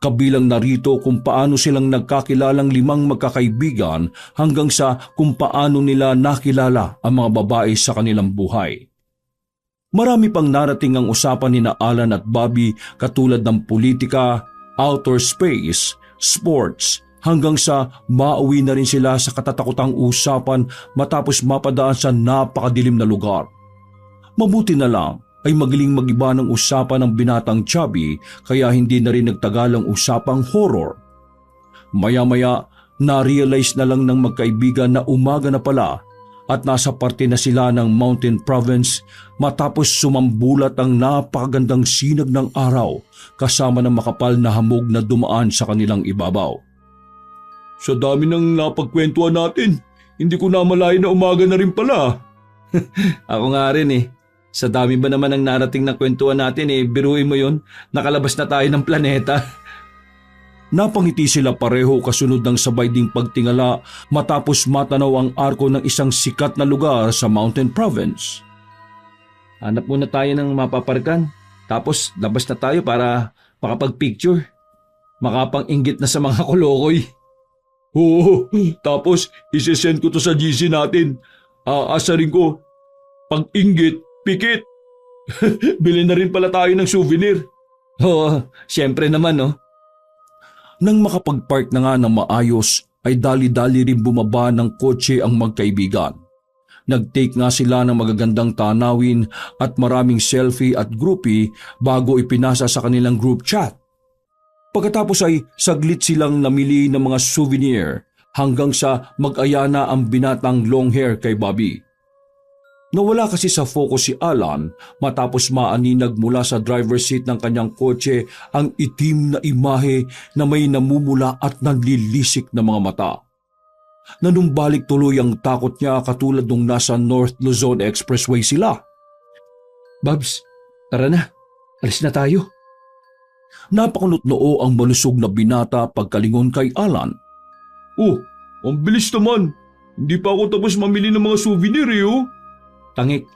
kabilang narito kung paano silang nagkakilalang 5 magkakaibigan hanggang sa kung paano nila nakilala ang mga babae sa kanilang buhay. Marami pang narating ang usapan ni Alan at Bobby katulad ng politika, outer space, sports, hanggang sa mauwi na rin sila sa katatakutang usapan matapos mapadaan sa napakadilim na lugar. Mabuti na lang ay magaling mag-iba ng usapan ng binatang Chubby kaya hindi na rin nagtagal ang usapang horror. Maya-maya, na-realize na lang ng magkaibigan na umaga na pala at nasa parte na sila ng Mountain Province matapos sumambulat ang napakagandang sinag ng araw kasama ng makapal na hamog na dumaan sa kanilang ibabaw. Sa dami ng napagkwentuhan natin, hindi ko namalayan na umaga na rin pala. Ako nga rin Sa dami ba naman ang narating na kwentuhan natin biruin mo yun, nakalabas na tayo ng planeta. Napangiti sila pareho kasunod ng sabay ding pagtingala matapos matanaw ang arko ng isang sikat na lugar sa Mountain Province. Hanap muna tayo ng mapaparkan, tapos labas na tayo para makapag-picture. Makapang-inggit na sa mga kolokoy. Oo, tapos isesend ko to sa GC natin. Aasarin ko, pag-inggit, pikit. Bili na rin pala tayo ng souvenir. Oo, syempre naman Nang makapag-park na nga ng maayos ay dali-dali rin bumaba ng kotse ang magkaibigan. Nag-take nga sila ng magagandang tanawin at maraming selfie at groupie bago ipinasa sa kanilang group chat. Pagkatapos ay saglit silang namili ng mga souvenir hanggang sa mag-aya na ang binatang long hair kay Bobby. Nawala kasi sa focus si Alan matapos maaninag mula sa driver's seat ng kanyang kotse ang itim na imahe na may namumula at nanlilisik na mga mata. Nanumbalik tuloy ang takot niya katulad nung nasa North Luzon Expressway sila. Babs, tara na. Alis na tayo. Napakunot-noo ang malusog na binata pagkalingon kay Alan. Oh, ang bilis naman. Hindi pa ako tapos mamili ng mga souvenir Tangik,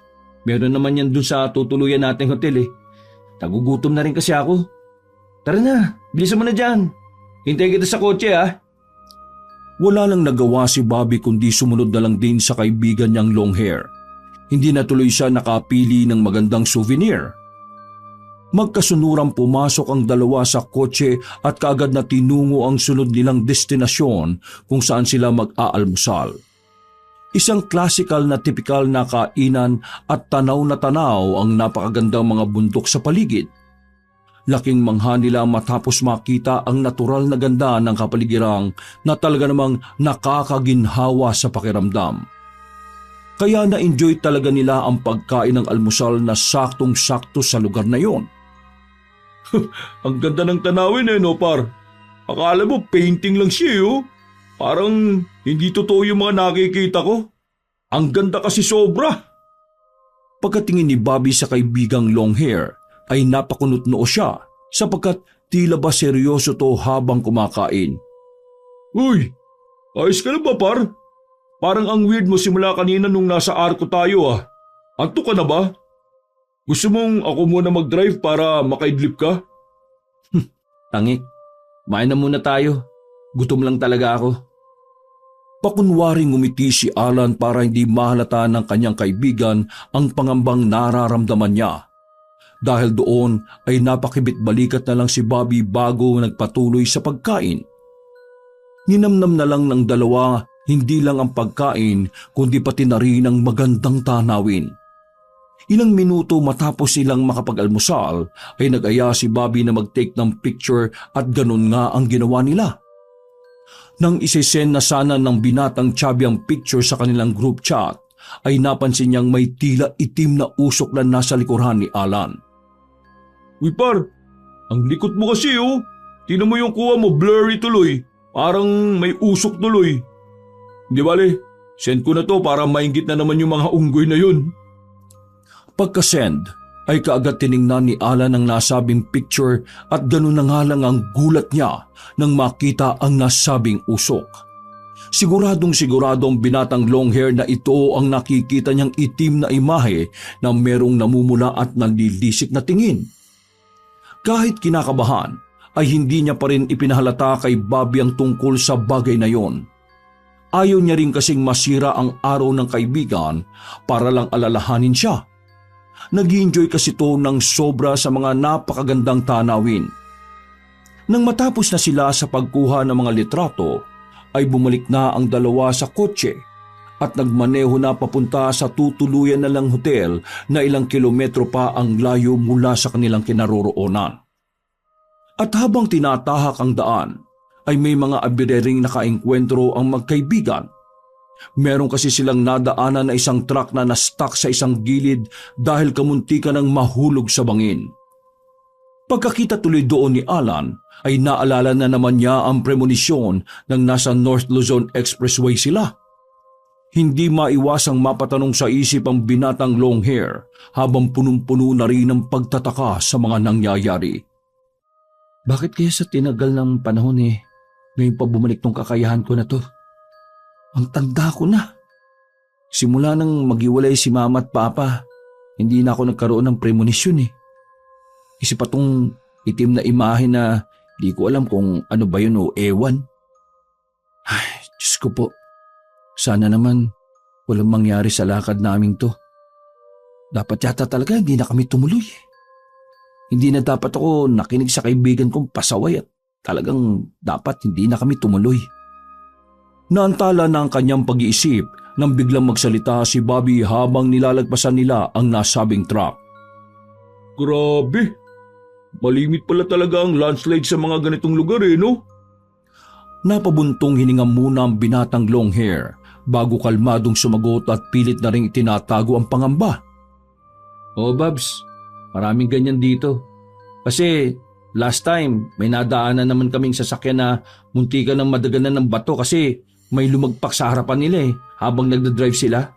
meron naman yan dun sa tutuluyan nating hotel Nagugutom na rin kasi ako. Tara na, bilisan mo na dyan. Hintayin kita sa kotse Wala lang nagawa si Bobby kundi sumunod na lang din sa kaibigan niyang long hair. Hindi na tuloy siya nakapili ng magandang souvenir. Magkasunurang pumasok ang dalawa sa kotse at kaagad na tinungo ang sunod nilang destinasyon kung saan sila mag-aalmusal. Isang classical na tipikal na kainan at tanaw na tanaw ang napakagandang mga bundok sa paligid. Laking mangha nila matapos makita ang natural na ganda ng kapaligirang na talaga namang nakakaginhawa sa pakiramdam. Kaya na-enjoy talaga nila ang pagkain ng almusal na saktong-sakto sa lugar na yon. Ang ganda ng tanawin no par. Akala mo painting lang siya Parang hindi totoo yung mga nakikita ko. Ang ganda kasi sobra. Pagkatingin ni Bobby sa kaibigang long hair ay napakunot-noo siya sapagkat tila ba seryoso to habang kumakain. Uy, ayos ka na ba par? Parang ang weird mo simula kanina nung nasa arko tayo Antok ka na ba? Gusto mong ako muna mag-drive para makaidlip ka? Tangik, kumain na muna tayo. Gutom lang talaga ako. Pakunwaring ngumiti si Alan para hindi mahalata ng kanyang kaibigan ang pangambang nararamdaman niya. Dahil doon ay napakibit-balikat na lang si Bobby bago nagpatuloy sa pagkain. Ninamnam na lang ng dalawa hindi lang ang pagkain kundi pati na rin ang magandang tanawin. Ilang minuto matapos silang makapag-almusal ay nag-aya si Bobby na mag-take ng picture at ganun nga ang ginawa nila. Nang isesend na sana ng binatang chubby ang picture sa kanilang group chat ay napansin niyang may tila itim na usok na nasa likuran ni Alan. Uy par, ang likot mo kasi Tingnan mo yung kuha mo blurry tuloy. Parang may usok tuloy. Hindi bale, send ko na to para maingit na naman yung mga unggoy na yun. Pagka-send ay kaagad tiningnan ni Alan ang nasabing picture at ganun na nga lang ang gulat niya nang makita ang nasabing usok. Siguradong binatang long hair na ito ang nakikita niyang itim na imahe na merong namumula at nanlilisik na tingin. Kahit kinakabahan ay hindi niya pa rin ipinahalata kay Bobby ang tungkol sa bagay na yon. Ayaw niya rin kasing masira ang araw ng kaibigan para lang alalahanin siya. Nag-enjoy kasi to ng sobra sa mga napakagandang tanawin. Nang matapos na sila sa pagkuha ng mga litrato, ay bumalik na ang dalawa sa kotse at nagmaneho na papunta sa tutuluyan na lang hotel na ilang kilometro pa ang layo mula sa kanilang kinaroroonan. At habang tinatahak ang daan, ay may mga abirering nakaengkwentro ang magkaibigan. Meron kasi silang nadaanan na isang truck na na-stuck sa isang gilid dahil kamuntikan ng mahulog sa bangin. Pagkakita tuloy doon ni Alan ay naalala na naman niya ang premonisyon ng nasa North Luzon Expressway sila. Hindi maiwasang mapatanong sa isip ang binatang long hair habang punong-puno na rin ng pagtataka sa mga nangyayari. Bakit kaya sa tinagal ng panahon ngayon pa bumalik tong kakayahan ko na to? Ang tanda ko na. Simula nang maghiwalay si Mama at Papa, hindi na ako nagkaroon ng premonisyon Isa pa tong itim na imahe na di ko alam kung ano ba yun o ewan. Ay, Diyos ko po. Sana naman walang mangyari sa lakad naming to. Dapat yata talaga hindi na kami tumuloy. Hindi na dapat ako nakinig sa kaibigan kong pasaway at talagang dapat hindi na kami tumuloy. Naantala na ang kanyang pag-iisip nang biglang magsalita si Bobby habang nilalagpasan nila ang nasabing truck. Grabe! Malimit pala talaga ang landslide sa mga ganitong lugar no? Napabuntong hininga muna ang binatang long hair bago kalmadong sumagot at pilit na ring itinatago ang pangamba. Oh Babs, maraming ganyan dito. Kasi last time may nadaanan naman kaming sasakyan na muntikan ng madaganan ng bato kasi may lumagpak sa harapan nila habang nagdadrive sila.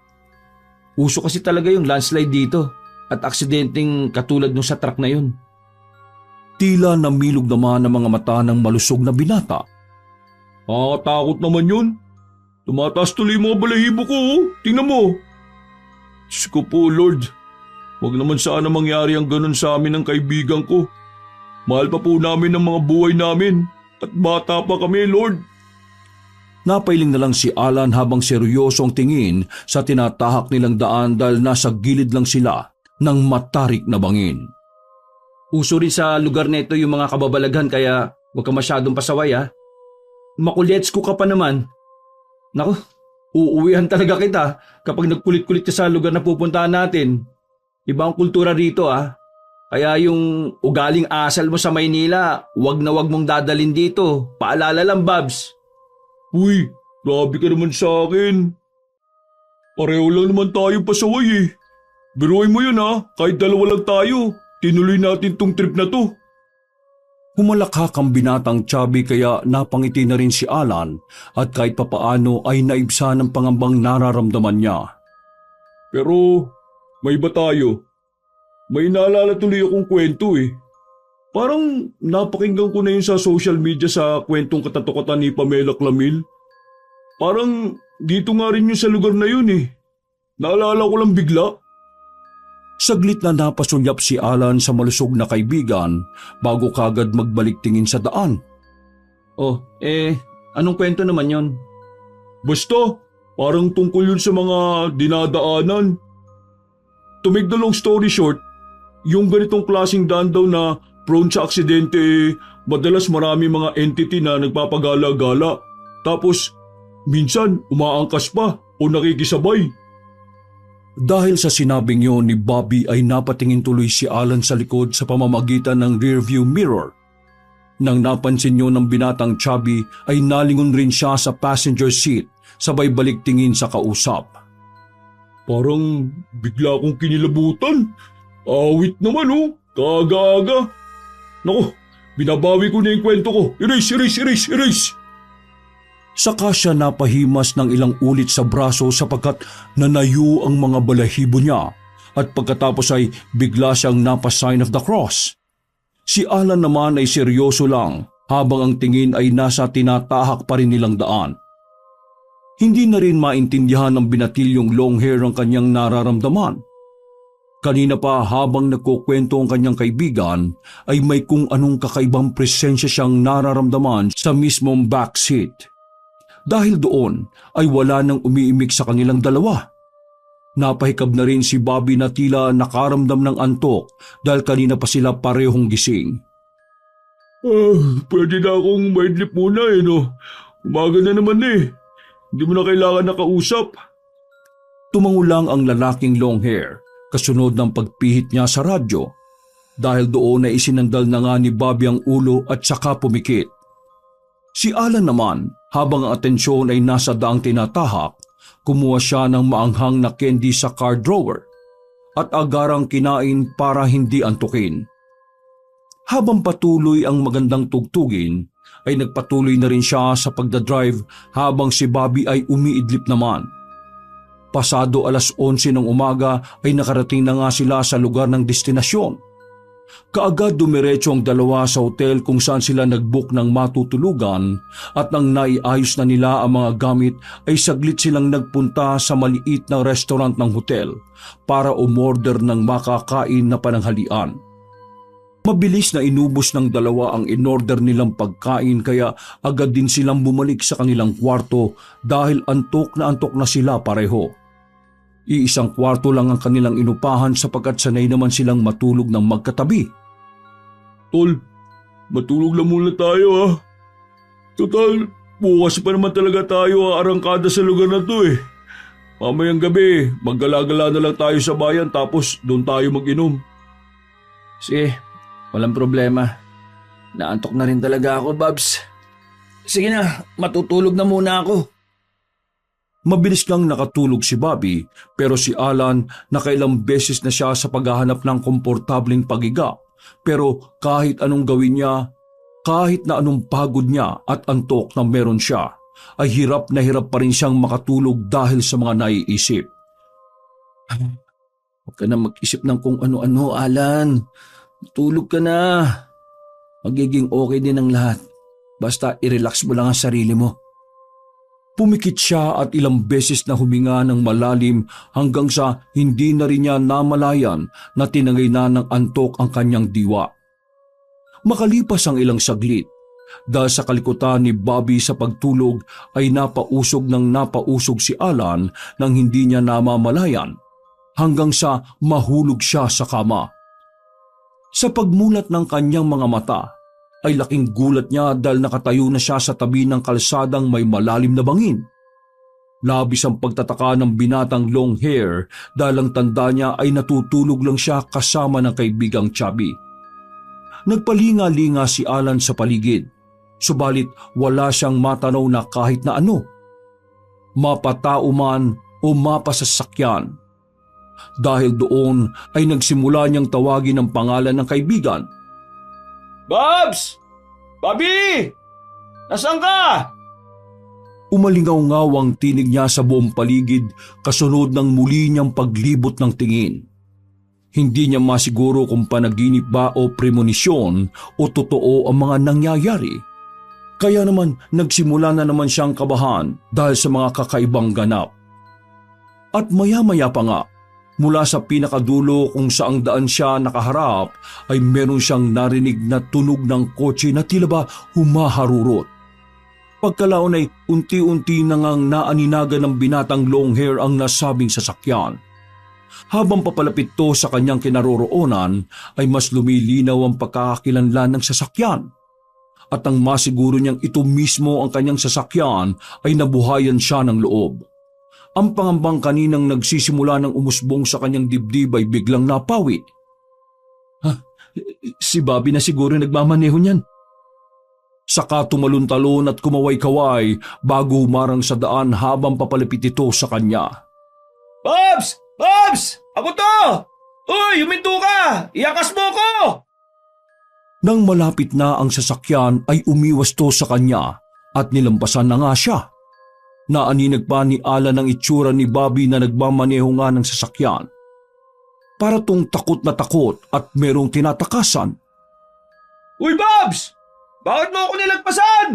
Uso kasi talaga yung landslide dito at aksidenteng katulad nung sa truck na yun. Tila namilog naman ang mga mata ng malusog na binata. Takot naman yun. Tumataas tuloy yung mga balahibo ko Tingnan mo. Diyos ko po Lord. Huwag naman sana mangyari ang ganun sa amin ng kaibigan ko. Mahal pa po namin ang mga buhay namin at bata pa kami Lord. Napailing na lang si Alan habang seryosong tingin sa tinatahak nilang daan dahil nasa gilid lang sila ng matarik na bangin. Uso rin sa lugar na ito yung mga kababalaghan kaya huwag ka masyadong pasaway ha. Makuliets ko ka pa naman. Naku, uuwihan talaga kita kapag nagkulit-kulit ka sa lugar na pupuntahan natin. Iba ang kultura rito ah. Kaya yung ugaling asal mo sa Maynila, wag na wag mong dadalin dito. Paalala lang, Babs. Uy, grabe ka naman sa akin. Pareho lang naman tayo pasaway eh. Biruin mo yun ha, kahit dalawa lang tayo. Tinuloy natin tong trip na to. Humalakhak ang binatang chubby kaya napangiti na rin si Alan at kahit papaano ay naibsan ang pangambang nararamdaman niya. Pero may iba tayo. May naalala tuloy akong kwento eh. Parang napakinggan ko na yun sa social media sa kwentong katatukatan ni Pamela Clamil. Parang dito nga rin yun sa lugar na yun eh. Naalala ko lang bigla. Saglit na napasulyap si Alan sa malusog na kaibigan bago kagad magbalik tingin sa daan. Oh, anong kwento naman yon? Basta, parang tungkol yun sa mga dinadaanan. To make the long story short, yung ganitong klaseng daan daw na prone sa aksidente madalas marami mga entity na nagpapagala-gala. Tapos, minsan umaangkas pa o nakikisabay. Dahil sa sinabing yon ni Bobby ay napatingin tuloy si Alan sa likod sa pamamagitan ng rearview mirror. Nang napansin yun ng binatang chubby ay nalingon rin siya sa passenger seat sabay balik tingin sa kausap. Parang bigla akong kinilabutan. Awit naman oh, kaga-aga. Naku, binabawi ko na yung kwento ko. Erase! Saka siya napahimas ng ilang ulit sa braso sapagkat nanayo ang mga balahibo niya at pagkatapos ay bigla siyang napa-sign of the cross. Si Alan naman ay seryoso lang habang ang tingin ay nasa tinatahak pa rin nilang daan. Hindi na rin maintindihan ng binatilyong long hair ang kanyang nararamdaman. Kanina pa habang nagkukwento ang kanyang kaibigan ay may kung anong kakaibang presensya siyang nararamdaman sa mismong backseat. Dahil doon ay wala nang umiimik sa kanilang dalawa. Napahikab na rin si Bobby na tila nakaramdam ng antok dahil kanina pa sila parehong gising. Pwede na akong maidlip muna eh no. Umaga na naman eh. Hindi mo na kailangan nakausap. Tumango lang ang lalaking long hair kasunod ng pagpihit niya sa radyo. Dahil doon ay isinandal na nga ni Bobby ang ulo at saka pumikit. Si Alan naman, habang ang atensyon ay nasa daang tinatahak, kumuha siya ng maanghang na candy sa car drawer at agarang kinain para hindi antukin. Habang patuloy ang magandang tugtugin, ay nagpatuloy na rin siya sa pagdadrive habang si Bobby ay umiidlip naman. Pasado 11:00 ng umaga ay nakarating na nga sila sa lugar ng destinasyon. Kaagad dumiretso ang dalawa sa hotel kung saan sila nag-book ng matutulugan at nang naiayos na nila ang mga gamit ay saglit silang nagpunta sa maliit na restaurant ng hotel para umorder ng makakain na pananghalian. Mabilis na inubos ng dalawa ang inorder nilang pagkain kaya agad din silang bumalik sa kanilang kwarto dahil antok na sila pareho. Iisang kwarto lang ang kanilang inupahan sapagkat sanay naman silang matulog ng magkatabi. Tol, matulog lang muna tayo ha. Total, bukas pa naman talaga tayo arangkada sa lugar na to eh. Mamayang gabi, maggala-gala na lang tayo sa bayan tapos doon tayo mag-inom. Sige, walang problema. Naantok na rin talaga ako, Babs. Sige na, matutulog na muna ako. Mabilis lang nakatulog si Bobby pero si Alan nakailang beses na siya sa paghahanap ng komportableng pagiga. Pero kahit anong gawin niya, kahit na anong pagod niya at antok na meron siya, ay hirap na hirap pa rin siyang makatulog dahil sa mga naiisip. Huwag ka na mag-isip ng kung ano-ano, Alan. Tulog ka na. Magiging okay din ang lahat. Basta i-relax mo lang ang sarili mo. Pumikit siya at ilang beses na huminga ng malalim hanggang sa hindi na rin niya namalayan na tinangay na ng antok ang kanyang diwa. Makalipas ang ilang saglit, dahil sa kalikutan ni Bobby sa pagtulog ay napausog si Alan nang hindi niya namamalayan hanggang sa mahulog siya sa kama. Sa pagmulat ng kanyang mga mata, ay laking gulat niya dahil nakatayo na siya sa tabi ng kalsadang may malalim na bangin. Labis ang pagtataka ng binatang long hair dahil ang tanda niya ay natutulog lang siya kasama ng kaibigang Chubby. Nagpalinga-linga si Alan sa paligid, subalit wala siyang matanaw na kahit na ano. Mapatao man o mapasasakyan. Dahil doon ay nagsimula niyang tawagin ang pangalan ng kaibigan. Babs! Bobby! Nasaan ka? Umalingaw-ngaw ang tinig niya sa buong paligid kasunod ng muli niyang paglibot ng tingin. Hindi niya masiguro kung panaginip ba o premonisyon o totoo ang mga nangyayari. Kaya naman nagsimula na naman siyang kabahan dahil sa mga kakaibang ganap. At maya-maya pa nga, mula sa pinakadulo kung saang daan siya nakaharap ay meron siyang narinig na tunog ng kotse na tila ba humaharurot. Pagkalaon ay unti-unti na ngang naaninagan ng binatang long hair ang nasabing sasakyan. Habang papalapit to sa kanyang kinaroroonan ay mas lumilinaw ang pagkakakilanlan ng sasakyan. At ang masiguro niyang ito mismo ang kanyang sasakyan ay nabuhayan siya ng loob. Ang pangambang kaninang nagsisimula ng umusbong sa kanyang dibdib ay biglang napawi. Si Bobby na siguro nagmamaneho niyan. Saka tumalon-talon at kumaway-kaway bago humarang sa daan habang papalapit ito sa kanya. Babs! Babs! Ako to! Uy, huminto ka! Iyakas mo ko! Nang malapit na ang sasakyan ay umiwas to sa kanya at nilampasan na nga siya. Naaninag pa ni Alan ang itsura ni Bobby na nagmamaneho nga ng sasakyan. Para tong takot na takot at merong tinatakasan. Uy, Babs! Bakit mo ako nilagpasan?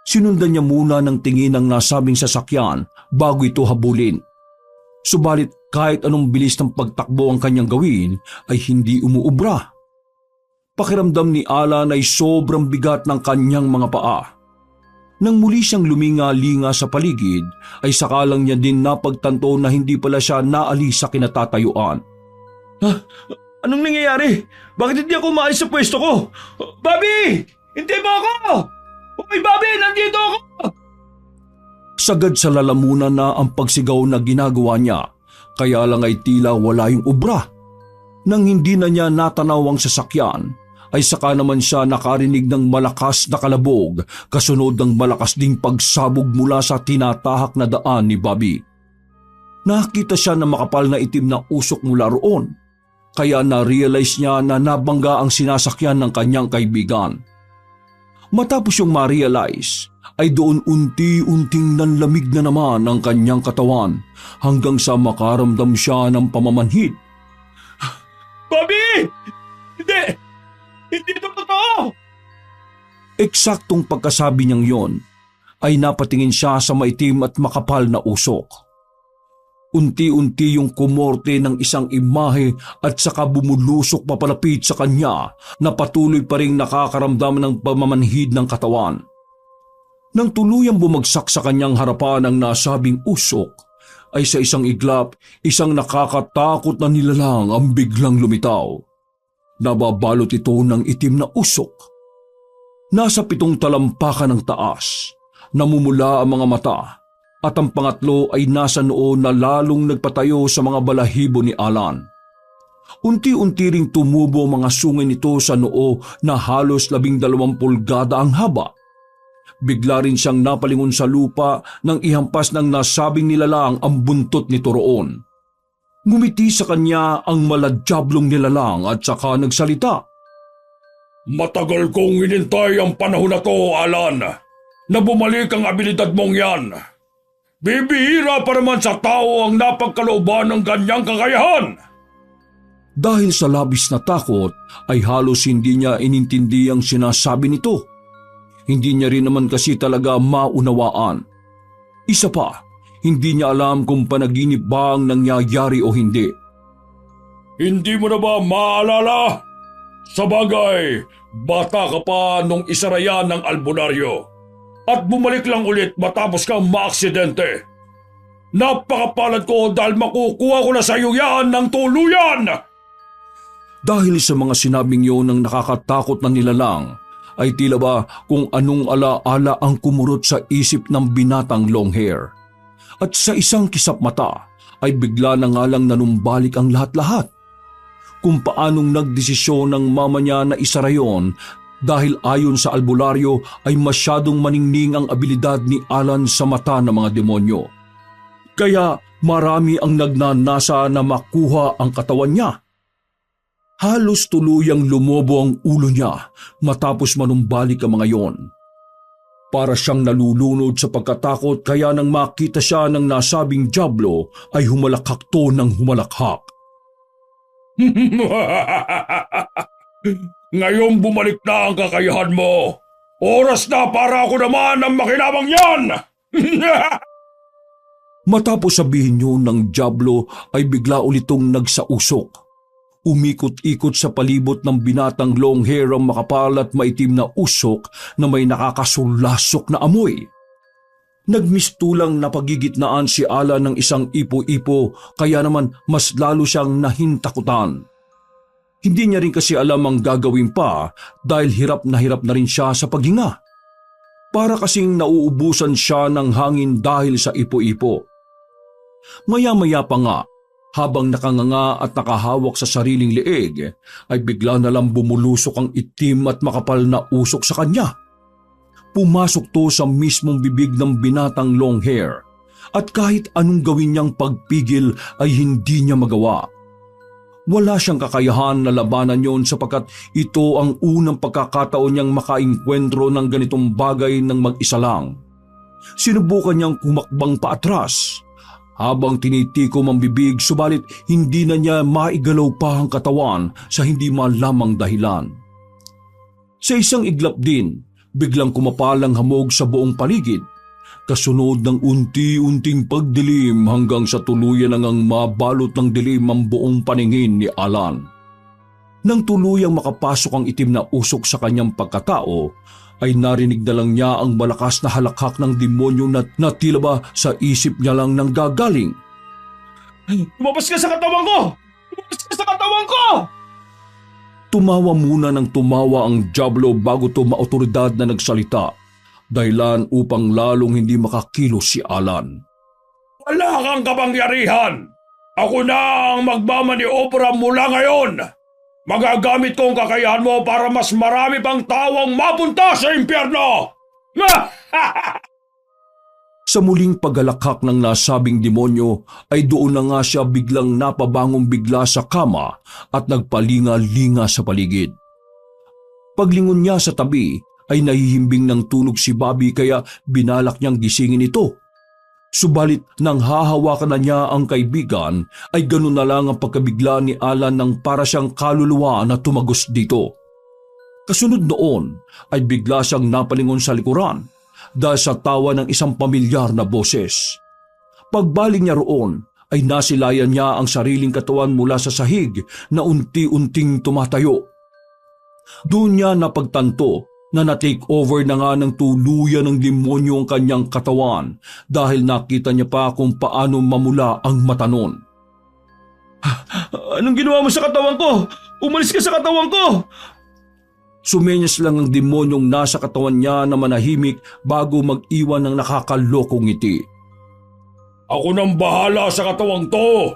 Sinundan niya muna ng tingin ng nasabing sasakyan bago ito habulin. Subalit kahit anong bilis ng pagtakbo ang kanyang gawin ay hindi umuubra. Pakiramdam ni Alan ay sobrang bigat ng kanyang mga paa. Nang muli siyang luminga-linga sa paligid ay sakalang niya din napagtanto na hindi pala siya naalis sa kinatatayuan. Anong nangyayari? Bakit hindi ako maalis sa pwesto ko? Bobby! Hindi mo ako! Uy, Bobby! Nandito ako! Sagad sa lalamunan na ang pagsigaw na ginagawa niya, kaya lang ay tila wala yung ubra. Nang hindi na niya natanaw ang sasakyan, ay saka naman siya nakarinig ng malakas na kalabog kasunod ng malakas ding pagsabog mula sa tinatahak na daan ni Bobby. Nakita siya ng makapal na itim na usok mula roon, kaya na-realize niya na nabangga ang sinasakyan ng kanyang kaibigan. Matapos yung ma-realize, ay doon unti-unting nanlamig na naman ang kanyang katawan hanggang sa makaramdam siya ng pamamanhid. Bobby! Hindi! Hindi ito totoo! Eksaktong pagkasabi niyang yon, ay napatingin siya sa maitim at makapal na usok. Unti-unti yung kumorte ng isang imahe at saka bumulusok papalapit sa kanya na patuloy pa rin nakakaramdam ng pamamanhid ng katawan. Nang tuluyang bumagsak sa kanyang harapan ang nasabing usok, ay sa isang iglap, isang nakakatakot na nilalang ang biglang lumitaw. Nababalot ito ng itim na usok. Nasa 7 talampakan ng taas, namumula ang mga mata, at ang pangatlo ay nasa noo na lalong nagpatayo sa mga balahibo ni Alan. Unti-unti ring tumubo ang mga sungay nito sa noo na halos 12 pulgada ang haba. Bigla rin siyang napalingon sa lupa nang ihampas ng nasabing nilalang ang buntot nito roon. Ngumiti sa kanya ang maladyablong nilalang at saka nagsalita. Matagal kong inintay ang panahon na to, Alan, na bumalik ang abilidad mong yan. Bibihira pa naman sa tao ang napagkalooban ng ganyang kakayahan. Dahil sa labis na takot ay halos hindi niya inintindi ang sinasabi nito. Hindi niya rin naman kasi talaga maunawaan. Isa pa, hindi niya alam kung panaginip ba ang nangyayari o hindi. Hindi mo na ba maalala? Sabagay, bata ka pa nung isarayan ng albularyo. At bumalik lang ulit matapos kang maaksidente. Napakapalad ko dahil makukuha ko na sa iyo yan ng tuluyan! Dahil sa mga sinabing yon ng nakakatakot na nilalang, ay tila ba kung anong alaala ang kumurot sa isip ng binatang long hair. At sa isang kisap mata ay bigla na nga lang nanumbalik ang lahat-lahat. Kung paanong nagdesisyon ng mama niya na isara yon dahil ayon sa albularyo ay masyadong maningning ang abilidad ni Alan sa mata ng mga demonyo. Kaya marami ang nagnanasa na makuha ang katawan niya. Halos tuluyang lumobo ang ulo niya matapos manumbalik ang mga yon. Para siyang nalulunod sa pagkatakot kaya nang makita siya ng nasabing dyablo ay humalakhak to ng humalakhak. Ngayong bumalik na ang kakayahan mo. Oras na para ako naman ang makinabang yan! Matapos sabihin yun ng dyablo ay bigla ulitong nagsausok. Umikot-ikot sa palibot ng binatang long hair ang makapal at maitim na usok na may nakakasulasok na amoy. Nagmistulang napagigitnaan si Alan ng isang ipo-ipo kaya naman mas lalo siyang nahintakutan. Hindi niya rin kasi alam ang gagawin pa dahil hirap na rin siya sa paghinga. Para kasing nauubusan siya ng hangin dahil sa ipo-ipo. Maya-maya pa nga, habang nakanganga at nakahawak sa sariling leeg, ay bigla na lang bumulusok ang itim at makapal na usok sa kanya. Pumasok to sa mismong bibig ng binatang long hair at kahit anong gawin niyang pagpigil ay hindi niya magawa. Wala siyang kakayahan na labanan yon sapagkat ito ang unang pagkakataon niyang makainkwentro ng ganitong bagay ng mag-isa lang. Sinubukan niyang kumakbang paatras habang tinitikom ang bibig subalit hindi na niya maigalaw pa ang katawan sa hindi malamang dahilan. Sa isang iglap din, biglang kumapal ang hamog sa buong paligid, kasunod ng unti-unting pagdilim hanggang sa tuluyan nang mabalot ng dilim ang buong paningin ni Alan. Nang tuluyang makapasok ang itim na usok sa kanyang pagkatao, ay narinig na lang niya ang malakas na halakhak ng demonyo na tila ba sa isip niya lang nang gagaling. Lumabas ka sa katawan ko! Lumabas ka sa katawan ko! Tumawa muna ng tumawa ang dyablo bago to maotoridad na nagsalita, dahilan upang lalong hindi makakilos si Alan. Wala kang kapangyarihan! Ako na ang magmamaniobra mula ngayon! Magagamit ko ang kakayahan mo para mas marami pang tao ang mapunta sa impyerno! Sa muling paghalakhak ng nasabing demonyo ay doon na nga siya biglang napabangong bigla sa kama at nagpalinga-linga sa paligid. Paglingon niya sa tabi ay nahihimbing ng tulog si Bobby kaya binalak niyang gisingin ito. Subalit nang hahawakan na niya ang kaibigan ay ganun na lang ang pagkabigla ni Alan ng para siyang kaluluwa na tumagos dito. Kasunod noon ay bigla siyang napalingon sa likuran dahil sa tawa ng isang pamilyar na boses. Pagbaling niya roon ay nasilayan niya ang sariling katawan mula sa sahig na unti-unting tumatayo. Doon niya napagtanto na na-take over na nga ng tuluyan ng demonyo ang kanyang katawan dahil nakita niya pa kung paano mamula ang mata nun. Anong ginawa mo sa katawan ko? Umalis ka sa katawan ko! Sumenyas lang ang demonyong nasa katawan niya na manahimik bago mag-iwan ng nakakalokong ngiti. Ako nang bahala sa katawang to!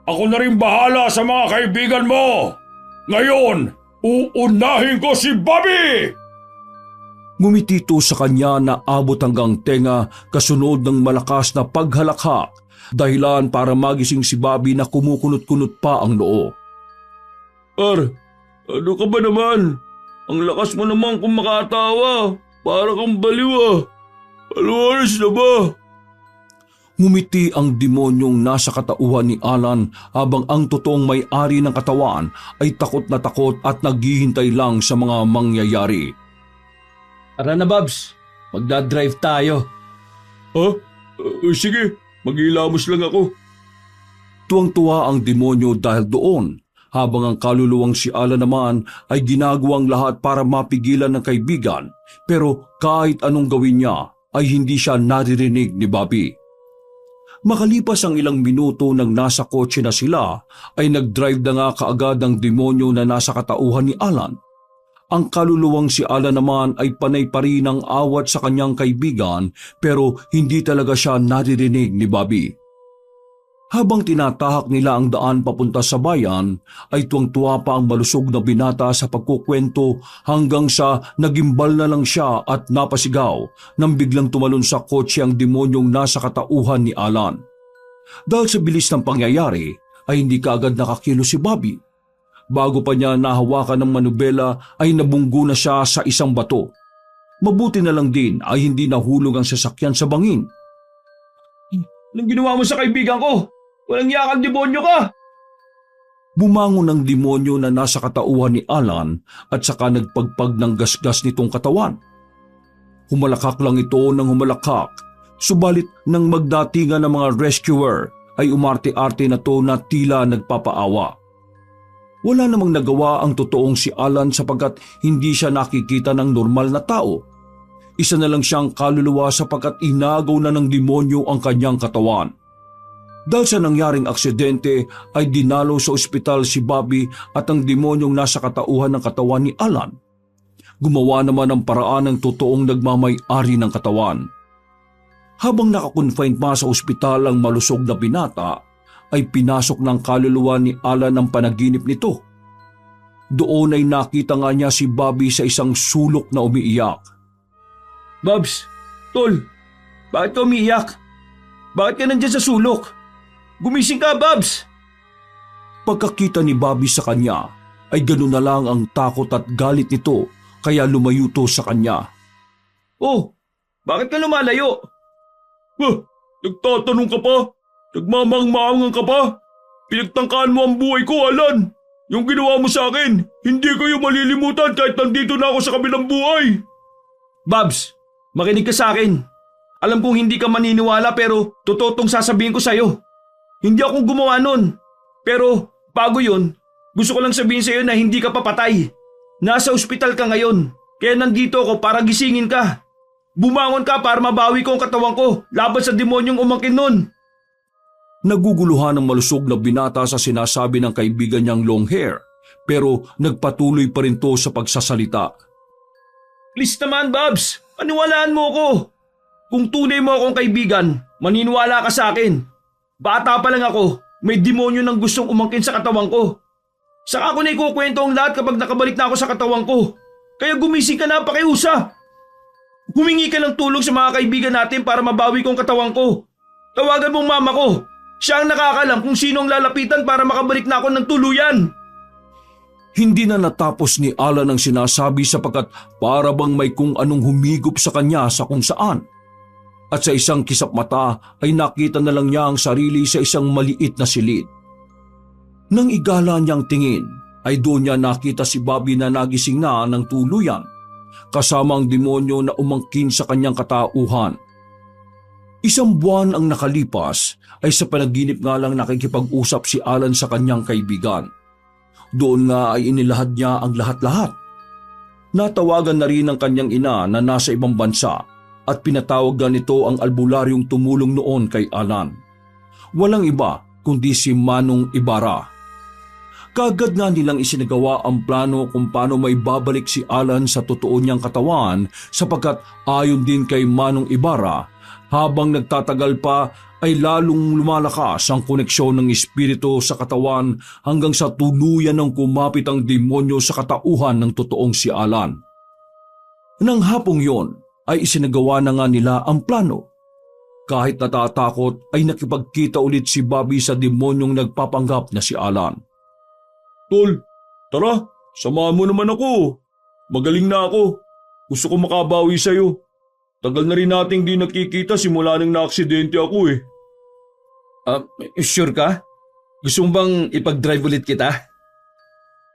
Ako na rin bahala sa mga kaibigan mo! Ngayon, uunahin ko si Bobby! Ngumiti ito sa kanya na abot hanggang tenga kasunod ng malakas na paghalakhak, dahilan para magising si Bobby na kumukunot-kunot pa ang noo. Ano ka ba naman? Ang lakas mo naman kung makatawa. Para kang baliw. Alis na ba? Ngumiti ang demonyong nasa katauhan ni Alan habang ang totoong may-ari ng katawan ay takot na takot at naghihintay lang sa mga mangyayari. Tara na, Babs. Magdadrive tayo. Sige, maghilamos lang ako. Tuwang-tuwa ang demonyo dahil doon, habang ang kaluluwang si Alan naman ay ginagawang lahat para mapigilan ng kaibigan, pero kahit anong gawin niya ay hindi siya naririnig ni Bobby. Makalipas ang ilang minuto nang nasa kotse na sila, ay nag-drive na nga kaagad ang demonyo na nasa katauhan ni Alan. Ang kaluluwang si Alan naman ay panay pa rin ang awat sa kanyang kaibigan pero hindi talaga siya naririnig ni Bobby. Habang tinatahak nila ang daan papunta sa bayan, ay tuwang-tuwa pa ang malusog na binata sa pagkukwento hanggang sa nagimbal na lang siya at napasigaw nang biglang tumalon sa kotse ang demonyong nasa katauhan ni Alan. Dahil sa bilis ng pangyayari, ay hindi kaagad nakakilo si Bobby. Bago pa niya nahawakan ng manubela ay nabunggo na siya sa isang bato. Mabuti na lang din ay hindi nahulog ang sasakyan sa bangin. Anong ginawa mo sa kaibigan ko? Walang yakang demonyo ka! Bumangon ang demonyo na nasa katauhan ni Alan at saka nagpagpag ng gasgas nitong katawan. Humalakak lang ito ng humalakak, subalit nang magdatingan ng mga rescuer ay umarte-arte na to na tila nagpapaawa. Wala namang nagawa ang totoong si Alan sapagkat hindi siya nakikita ng normal na tao. Isa na lang siyang kaluluwa sapagkat inagaw na ng demonyo ang kanyang katawan. Dahil sa nangyaring aksidente ay dinalo sa ospital si Bobby at ang demonyong nasa katauhan ng katawan ni Alan. Gumawa naman ng paraan ng totoong nagmamay-ari ng katawan. Habang nakakonfine pa sa ospital ang malusog na binata, ay pinasok ng kaluluwa ni Alan ang panaginip nito. Doon ay nakita nga niya si Bobby sa isang sulok na umiiyak. Babs, Tol, bakit ka umiiyak? Bakit ka nandyan sa sulok? Gumising ka, Babs! Pagkakita ni Bobby sa kanya, ay ganoon na lang ang takot at galit nito kaya lumayo to sa kanya. Oh, bakit ka lumalayo? Nagtatanong ka pa? Nagmamangmangan ka pa? Pinagtangkaan mo ang buhay ko, Alan! Yung ginawa mo sa akin, hindi ko yung malilimutan kahit nandito na ako sa kabilang buhay! Babs, makinig ka sa akin. Alam kong hindi ka maniniwala pero totoo tong sasabihin ko sa'yo. Hindi ako gumawa nun. Pero bago yun, gusto ko lang sabihin sa'yo na hindi ka papatay. Nasa ospital ka ngayon, kaya nandito ako para gisingin ka. Bumangon ka para mabawi ko ang katawan ko laban sa demonyong umangkin nun. Naguguluhan ang malusog na binata sa sinasabi ng kaibigan niyang long hair pero nagpatuloy pa rin to sa pagsasalita. Please naman, Babs, paniwalaan mo ako. Kung tunay mo akong kaibigan, maniniwala ka sa akin. Bata pa lang ako, may demonyo nang gustong umangkin sa katawan ko. Saka ako na ikukwento ang lahat kapag nakabalik na ako sa katawan ko. Kaya gumising ka na, pakiusap. Humingi ka ng tulong sa mga kaibigan natin para mabawi ko ang katawan ko. Tawagan mong mama ko. Siya ang nakakalam kung sino ang lalapitan para makabalik na ako ng tuluyan. Hindi na natapos ni Alan ang sinasabi sapagkat para bang may kung anong humigop sa kanya sa kung saan. At sa isang kisap mata ay nakita na lang niya ang sarili sa isang maliit na silid. Nang igala niyang tingin ay doon niya nakita si Bobby na nagising na ng tuluyan kasama ang demonyo na umangkin sa kanyang katauhan. Isang buwan ang nakalipas ay sa panaginip nga lang nakikipag-usap si Alan sa kanyang kaibigan. Doon nga ay inilahad niya ang lahat-lahat. Natawagan na rin ang kanyang ina na nasa ibang bansa at pinatawag na nito ang albularyong tumulong noon kay Alan. Walang iba kundi si Manong Ibarra. Kaagad nga nilang isinagawa ang plano kung paano may babalik si Alan sa totoo niyang katawan sapagkat ayon din kay Manong Ibarra, habang nagtatagal pa ay lalong lumalakas ang koneksyon ng espiritu sa katawan hanggang sa tuluyan ng kumapit ang demonyo sa katauhan ng totoong si Alan. Nang hapong yon ay isinagawa na nga nila ang plano. Kahit natatakot ay nakipagkita ulit si Bobby sa demonyong nagpapanggap na si Alan. Tol, tara, samahan mo naman ako. Magaling na ako. Gusto ko makabawi sa'yo. Tagal na rin nating di nakikita simula nang naaksidente ako eh. Sure ka? Gusto mo bang ipag-drive ulit kita?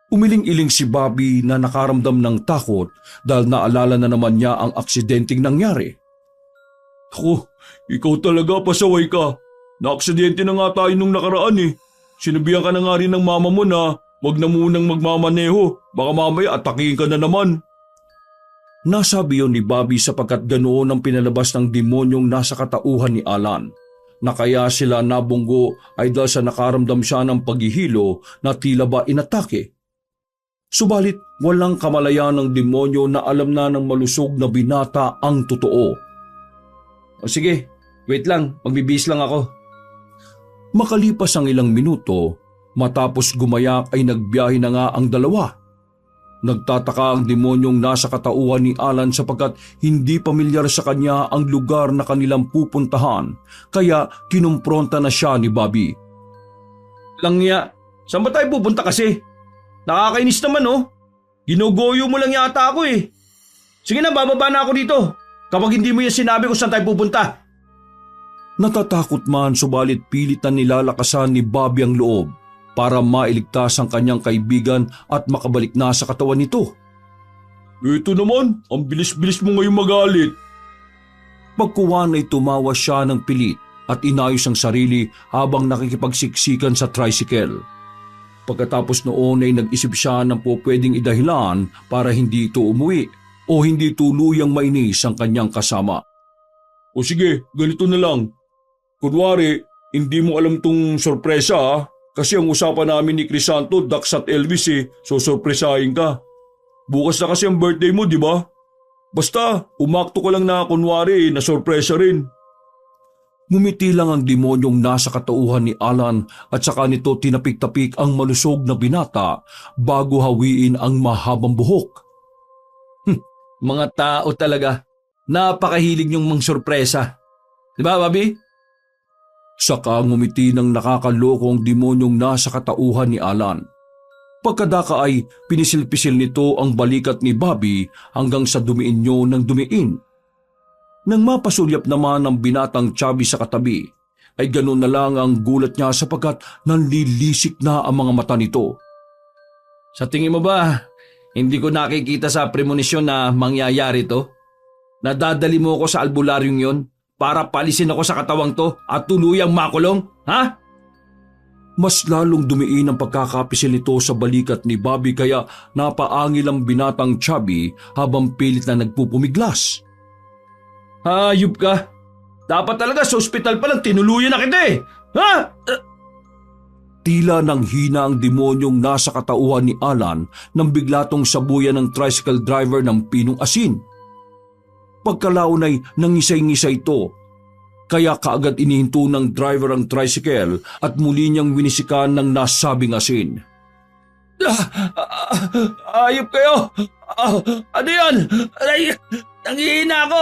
Umiling-iling si Bobby na nakaramdam ng takot dahil naalala na naman niya ang aksidenteng nangyari. Ako, ikaw talaga pasaway ka. Naaksidente na nga tayo nung nakaraan eh. Sinabihan ka na nga rin ng mama mo na wag na munang magmamaneho. Baka mamaya atakihin ka na naman. Nasabi yon ni Bobby sapagkat ganoon ang pinalabas ng demonyong nasa katauhan ni Alan. na kaya sila nabunggo ay dahil sa nakaramdam siya ng paghihilo na tila ba inatake. Subalit walang kamalayan ng demonyo na alam na ng malusog na binata ang totoo. O sige, wait lang, magbibihis lang ako. Makalipas ang ilang minuto, matapos gumayak ay nagbiyahe na nga ang dalawa. Nagtataka ang demonyong nasa katauhan ni Alan sapagkat hindi pamilyar sa kanya ang lugar na kanilang pupuntahan, kaya kinumpronta na siya ni Bobby. Langya, saan ba tayo pupunta kasi? Nakakainis naman oh. Ginugoyo mo lang yata ako eh. Sige na, bababa na ako dito. Kapag hindi mo yan sinabi kung saan tayo pupunta. Natatakot man subalit pilit na nilalakasan ni Bobby ang loob para mailigtas ang kanyang kaibigan at makabalik na sa katawan nito. Ito naman, ang bilis-bilis mo ngayon magalit. Pagkuwan ay tumawa siya ng pilit at inayos ang sarili habang nakikipagsiksikan sa tricycle. Pagkatapos noon ay nag-isip siya ng pwedeng idahilan para hindi ito umuwi o hindi tuluyang mainis ang kanyang kasama. O sige, ganito na lang. Kunwari, hindi mo alam tong sorpresa ha? Kasi ang usapan namin ni Crisanto, Dax at Elvis so sorpresahin ka. Bukas na kasi ang birthday mo, di ba? Basta, umakto ko lang na kunwari na sorpresa rin. Ngumiti lang ang demonyong nasa katauhan ni Alan at saka nito tinapik-tapik ang malusog na binata bago hawiin ang mahabang buhok. Mga tao talaga, napakahilig niyong mang sorpresa. Di ba, Bobby? Saka ngumiti ng nakakalokong demonyong nasa katauhan ni Alan. Pagkadaka ay pinisil-pisil nito ang balikat ni Bobby hanggang sa dumiin niyo ng dumiin. Nang mapasulyap naman ang binatang chubby sa katabi, ay ganun na lang ang gulat niya sapagkat nanlilisik na ang mga mata nito. Sa tingin mo ba, hindi ko nakikita sa premonisyon na mangyayari to? Nadadali mo ako sa albularyong yon para palisin ako sa katawang to at tuluyang makulong, ha? Mas lalong dumiin ang pagkakapisil nito sa balikat ni Bobby kaya napaangil ang binatang chubby habang pilit na nagpupumiglas. Hayop ka! Dapat talaga sa ospital pa lang tinuluyan na kita eh! Ha? Tila nang hina ang demonyong nasa katauhan ni Alan nang biglatong sabuyan ng tricycle driver ng pinong asin. Pagkalaon ay nangisay-ngisay ito, kaya kaagad inihinto ng driver ang tricycle at muli niyang winisikan ng nasabing asin. Ayop kayo! Ano yan? Nangihina ako!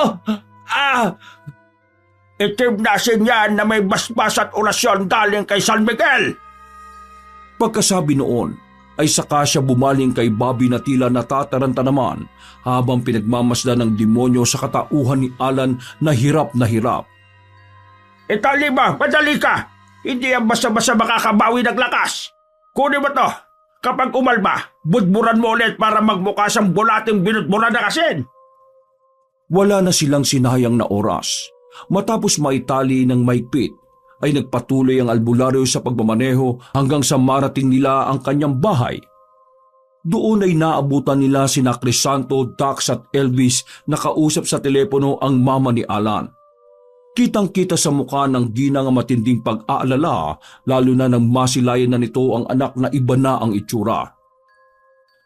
Itim na asin yan na may basbas at orasyon galing kay San Miguel. Pagkasabi noon, ay saka siya bumaling kay Bobby na tila natataranta naman habang pinagmamasdan ng demonyo sa katauhan ni Alan na hirap na hirap. Itali ba? Madali ka! Hindi yan basta-basta makakabawi ng lakas. Kunin mo to. Kapag umalma, budburan mo ulit para magbukas ang bulating binutburan na asin. Wala na silang sinayang na oras. Matapos maitali ng maigpit, ay nagpatuloy ang albularyo sa pagmamaneho hanggang sa marating nila ang kanyang bahay. Doon ay naabutan nila sina Crisanto, Dax at Elvis na kausap sa telepono ang mama ni Alan. Kitang-kita sa mukha ng ginang ang matinding pag-aalala lalo na nang masilayan na nito ang anak na iba na ang itsura.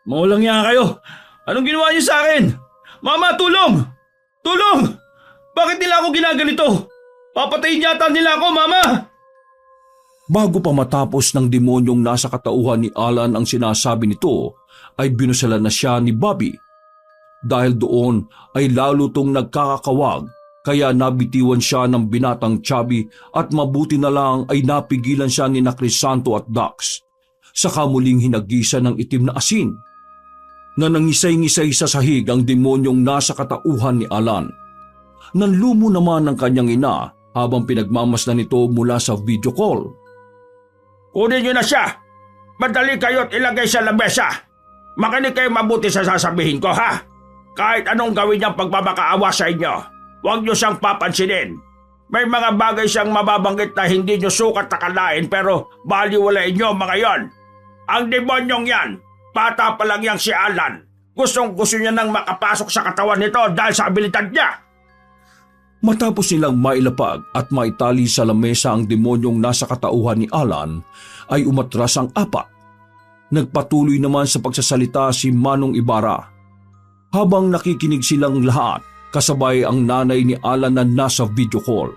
Maulang yan kayo! Anong ginawa niyo sa akin? Mama, tulong! Tulong! Bakit nila ako ginaganito? Papatayin yata nila ako, Mama! Bago pa matapos ng demonyong nasa katauhan ni Alan ang sinasabi nito, ay binusalan na siya ni Bobby. Dahil doon ay lalo tong nagkakakawag, kaya nabitiwan siya ng binatang chubby at mabuti na lang ay napigilan siya ni Crisanto at Dax. Saka muling hinagisan ng itim na asin. Nanangisay-ngisay sa sahig ang demonyong nasa katauhan ni Alan. Nanlumo naman ang kanyang ina habang pinagmamasdan nito mula sa video call. Kunin niyo na siya! Madali kayo't ilagay sa lamesa! Makinig kayo mabuti sa sasabihin ko, ha? Kahit anong gawin niyang pagmamakaawa sa inyo, huwag niyo siyang papansinin. May mga bagay siyang mababanggit na hindi niyo sukat akalain pero baliwalain niyo mga yon. Ang demonyong yan, bata pa lang yang si Alan. Gustong-gusto niya nang makapasok sa katawan nito dahil sa abilidad niya. Matapos nilang mailapag at maitali sa lamesa ang demonyong nasa katauhan ni Alan, ay umatras ang apat. Nagpatuloy naman sa pagsasalita si Manong Ibarra. Habang nakikinig silang lahat, kasabay ang nanay ni Alan na nasa video call.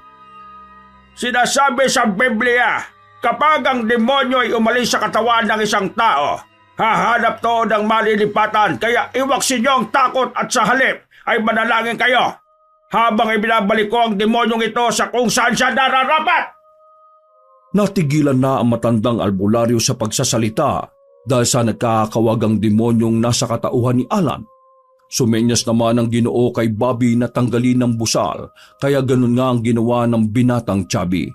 Sinasabi sa Biblia, kapag ang demonyo ay umalis sa katawan ng isang tao, hahanap to ng malilipatan, kaya iwaksin niyo ang takot at sa halip ay manalangin kayo habang ibinabalik ko ang demonyong ito sa kung saan siya nararapat. Natigilan na ang matandang albularyo sa pagsasalita dahil sa nagkakawagang demonyong nasa katauhan ni Alan. Sumenyas naman ang Ginoo kay Bobby na tanggalin ng busal, kaya ganun nga ang ginawa ng binatang Chubby.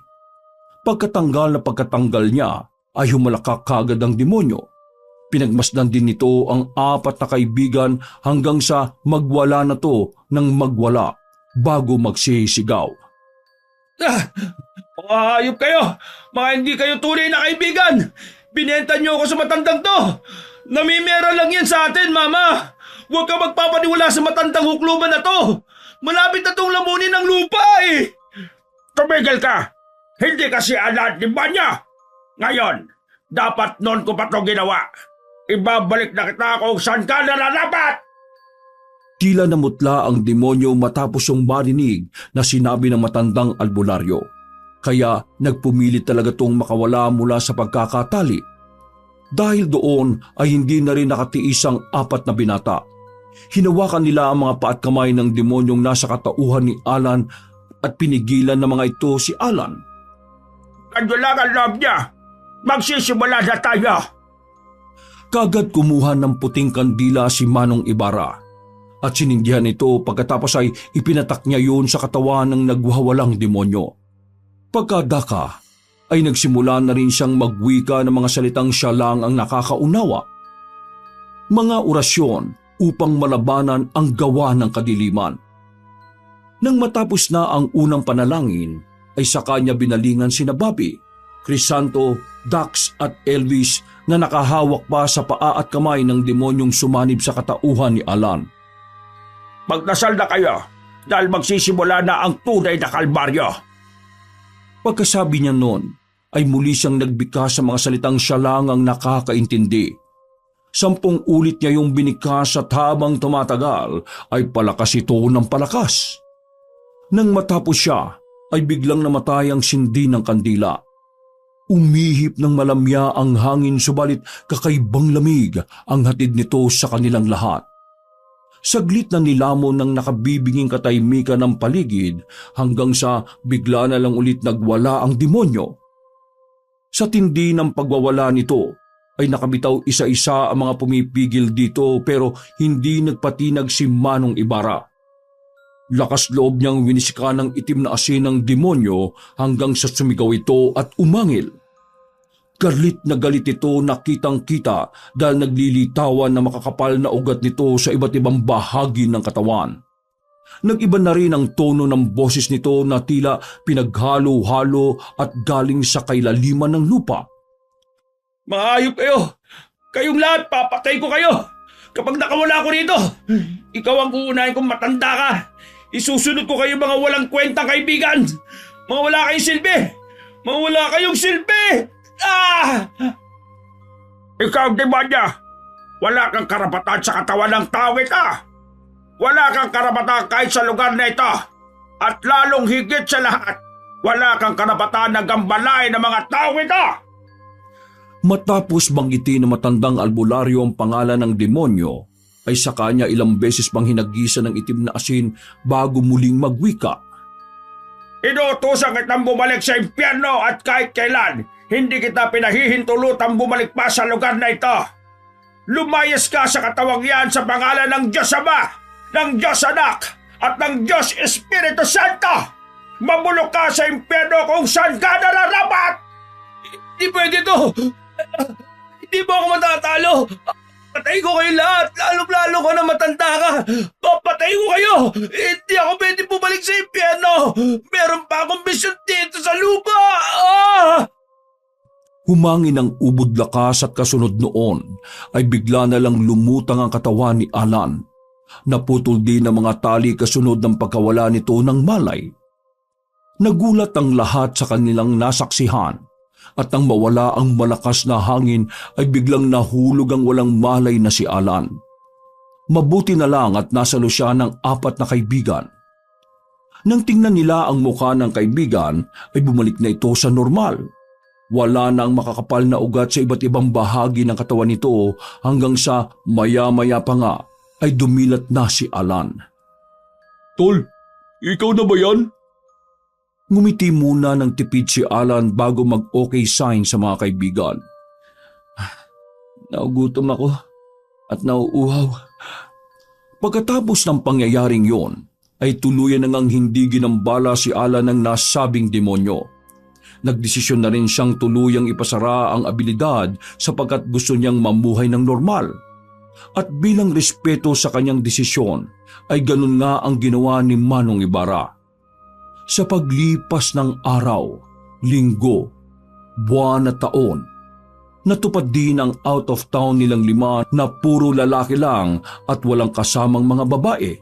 Pagkatanggal niya ay humalakak kagad ang demonyo. Pinagmasdan din nito ang apat na kaibigan hanggang sa magwala na to ng magwala bago magsisigaw. Mga hayop kayo! Mga hindi kayo tunay na kaibigan! Binenta niyo ako sa matandang to! Namimera lang yan sa atin, Mama! Huwag ka magpapaniwala sa matandang hukluban na to! Malapit na tong lamunin ng lupa eh! Tumigil ka! Hindi kasi alam, di ba niya? Ngayon, dapat noon ko pa to ginawa. Ibabalik na kita kung saan ka nararapat! Tila namutla ang demonyo matapos yung marinig na sinabi ng matandang albularyo. Kaya nagpumilit talaga tong makawala mula sa pagkakatali. Dahil doon ay hindi na rin nakatiis ang apat na binata. Hinawakan nila ang mga paat kamay ng demonyong nasa katauhan ni Alan at pinigilan ng mga ito si Alan. Ano lang ang loob niya? Magsisimula na tayo! Kagad kumuha ng puting kandila si Manong Ibarra at sinindyahan ito pagkatapos ay ipinatak niya yun sa katawan ng nagwawalang demonyo. Pagkadaka ay nagsimula na rin siyang magwika ng mga salitang siya lang ang nakakaunawa. Mga orasyon upang malabanan ang gawa ng kadiliman. Nang matapos na ang unang panalangin, ay saka niya binalingan sina Bobby, Crisanto, Dax at Elvis na nakahawak pa sa paa at kamay ng demonyong sumanib sa katauhan ni Alan. Magdasal na kayo dahil magsisimula na ang tunay na kalbaryo. Pagkasabi niya noon, ay muli siyang nagbika sa mga salitang siya lang ang nakakaintindi. 10 ulit niya yung binikas at habang tumatagal ay palakas ito ng palakas. Nang matapos siya, ay biglang namatay ang sindi ng kandila. Umihip ng malamya ang hangin subalit kakaibang lamig ang hatid nito sa kanilang lahat. Saglit na nilamon ng nakabibinging katahimikan ng paligid hanggang sa bigla na lang ulit nagwala ang demonyo. Sa tindi ng pagwawala nito ay nakabitaw isa-isa ang mga pumipigil dito pero hindi nagpatinag si Manong Ibarra. Lakas loob niyang winisika ng itim na asin ng demonyo hanggang sa sumigaw ito at umangil. Galit na galit ito na kitang-kita dahil naglilitawan na makakapal na ugat nito sa iba't ibang bahagi ng katawan. Nag-iba na rin ang tono ng boses nito na tila pinaghalo-halo at galing sa kailaliman ng lupa. Mga hayop kayo! Kayong lahat, papatay ko kayo! Kapag nakawala ko rito, ikaw ang uunahin kong matanda ka! Isusunod ko kayo mga walang kwentang kaibigan! Mga wala kayong silbi! Mga wala kayong silbi! Ah! Ikaw, demonya! Wala kang karapatan sa katawan ng tao ito! Wala kang karapatan kahit sa lugar na ito! At lalong higit sa lahat, wala kang karapatan na gambalain ng mga tao ito! Matapos banggiti ng matandang albularyo ang pangalan ng demonyo, ay sa kanya ilang beses pang hinagisa ng itim na asin bago muling magwika. Inuutusan kitang bumalik sa impyerno at kahit kailan, hindi kita pinahihintulutang bumalik pa sa lugar na ito. Lumayas ka sa katawang yan sa pangalan ng Diyos Ama, ng Diyos Anak, at ng Diyos Espiritu Santo. Mabulok ka sa impyerno kung saan ka nararapat! Hindi pwede to! Hindi mo ako matatalo! Papatay ko kayo lahat! Lalo-lalo ko na matanda ka! Papatay ko kayo! Hindi ako pwede bumalik sa impyerno! Meron pa akong misyon dito sa lupa! Ah! Humangin ang ubod lakas at kasunod noon ay bigla na lang lumutang ang katawan ni Alan. Naputol din ang mga tali kasunod ng pagkawala nito ng malay. Nagulat ang lahat sa kanilang nasaksihan at nang mawala ang malakas na hangin ay biglang nahulog ang walang malay na si Alan. Mabuti na lang at nasalo siya ng 4 na kaibigan. Nang tingnan nila ang mukha ng kaibigan ay bumalik na ito sa normal. Wala na ang makakapal na ugat sa iba't ibang bahagi ng katawan nito hanggang sa maya-maya pa nga ay dumilat na si Alan. Tol, ikaw na ba yan? Ngumiti muna ng tipid si Alan bago mag-okay sign sa mga kaibigan. Naugutom ako at nauuhaw. Pagkatapos ng pangyayaring yon, ay tuluyan na ngang hindi ginambala si Alan ng nasabing demonyo. Nagdesisyon na rin siyang tuluyang ipasara ang abilidad sapagkat gusto niyang mamuhay ng normal. At bilang respeto sa kanyang desisyon, ay ganun nga ang ginawa ni Manong Ibarra. Sa paglipas ng araw, linggo, buwan at taon, natupad din ang out of town nilang 5 na puro lalaki lang at walang kasamang mga babae.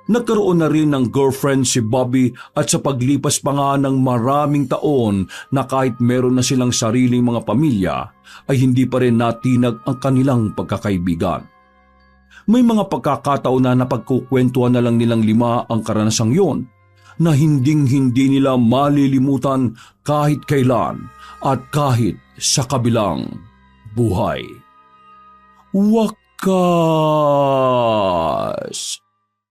Nagkaroon na rin ng girlfriend si Bobby at sa paglipas pa nga ng maraming taon na kahit meron na silang sariling mga pamilya ay hindi pa rin natinag ang kanilang pagkakaibigan. May mga pagkakataon na napagkukwentuhan na lang nilang 5 ang karanasang yon na hinding-hindi nila malilimutan kahit kailan at kahit sa kabilang buhay. Wakas!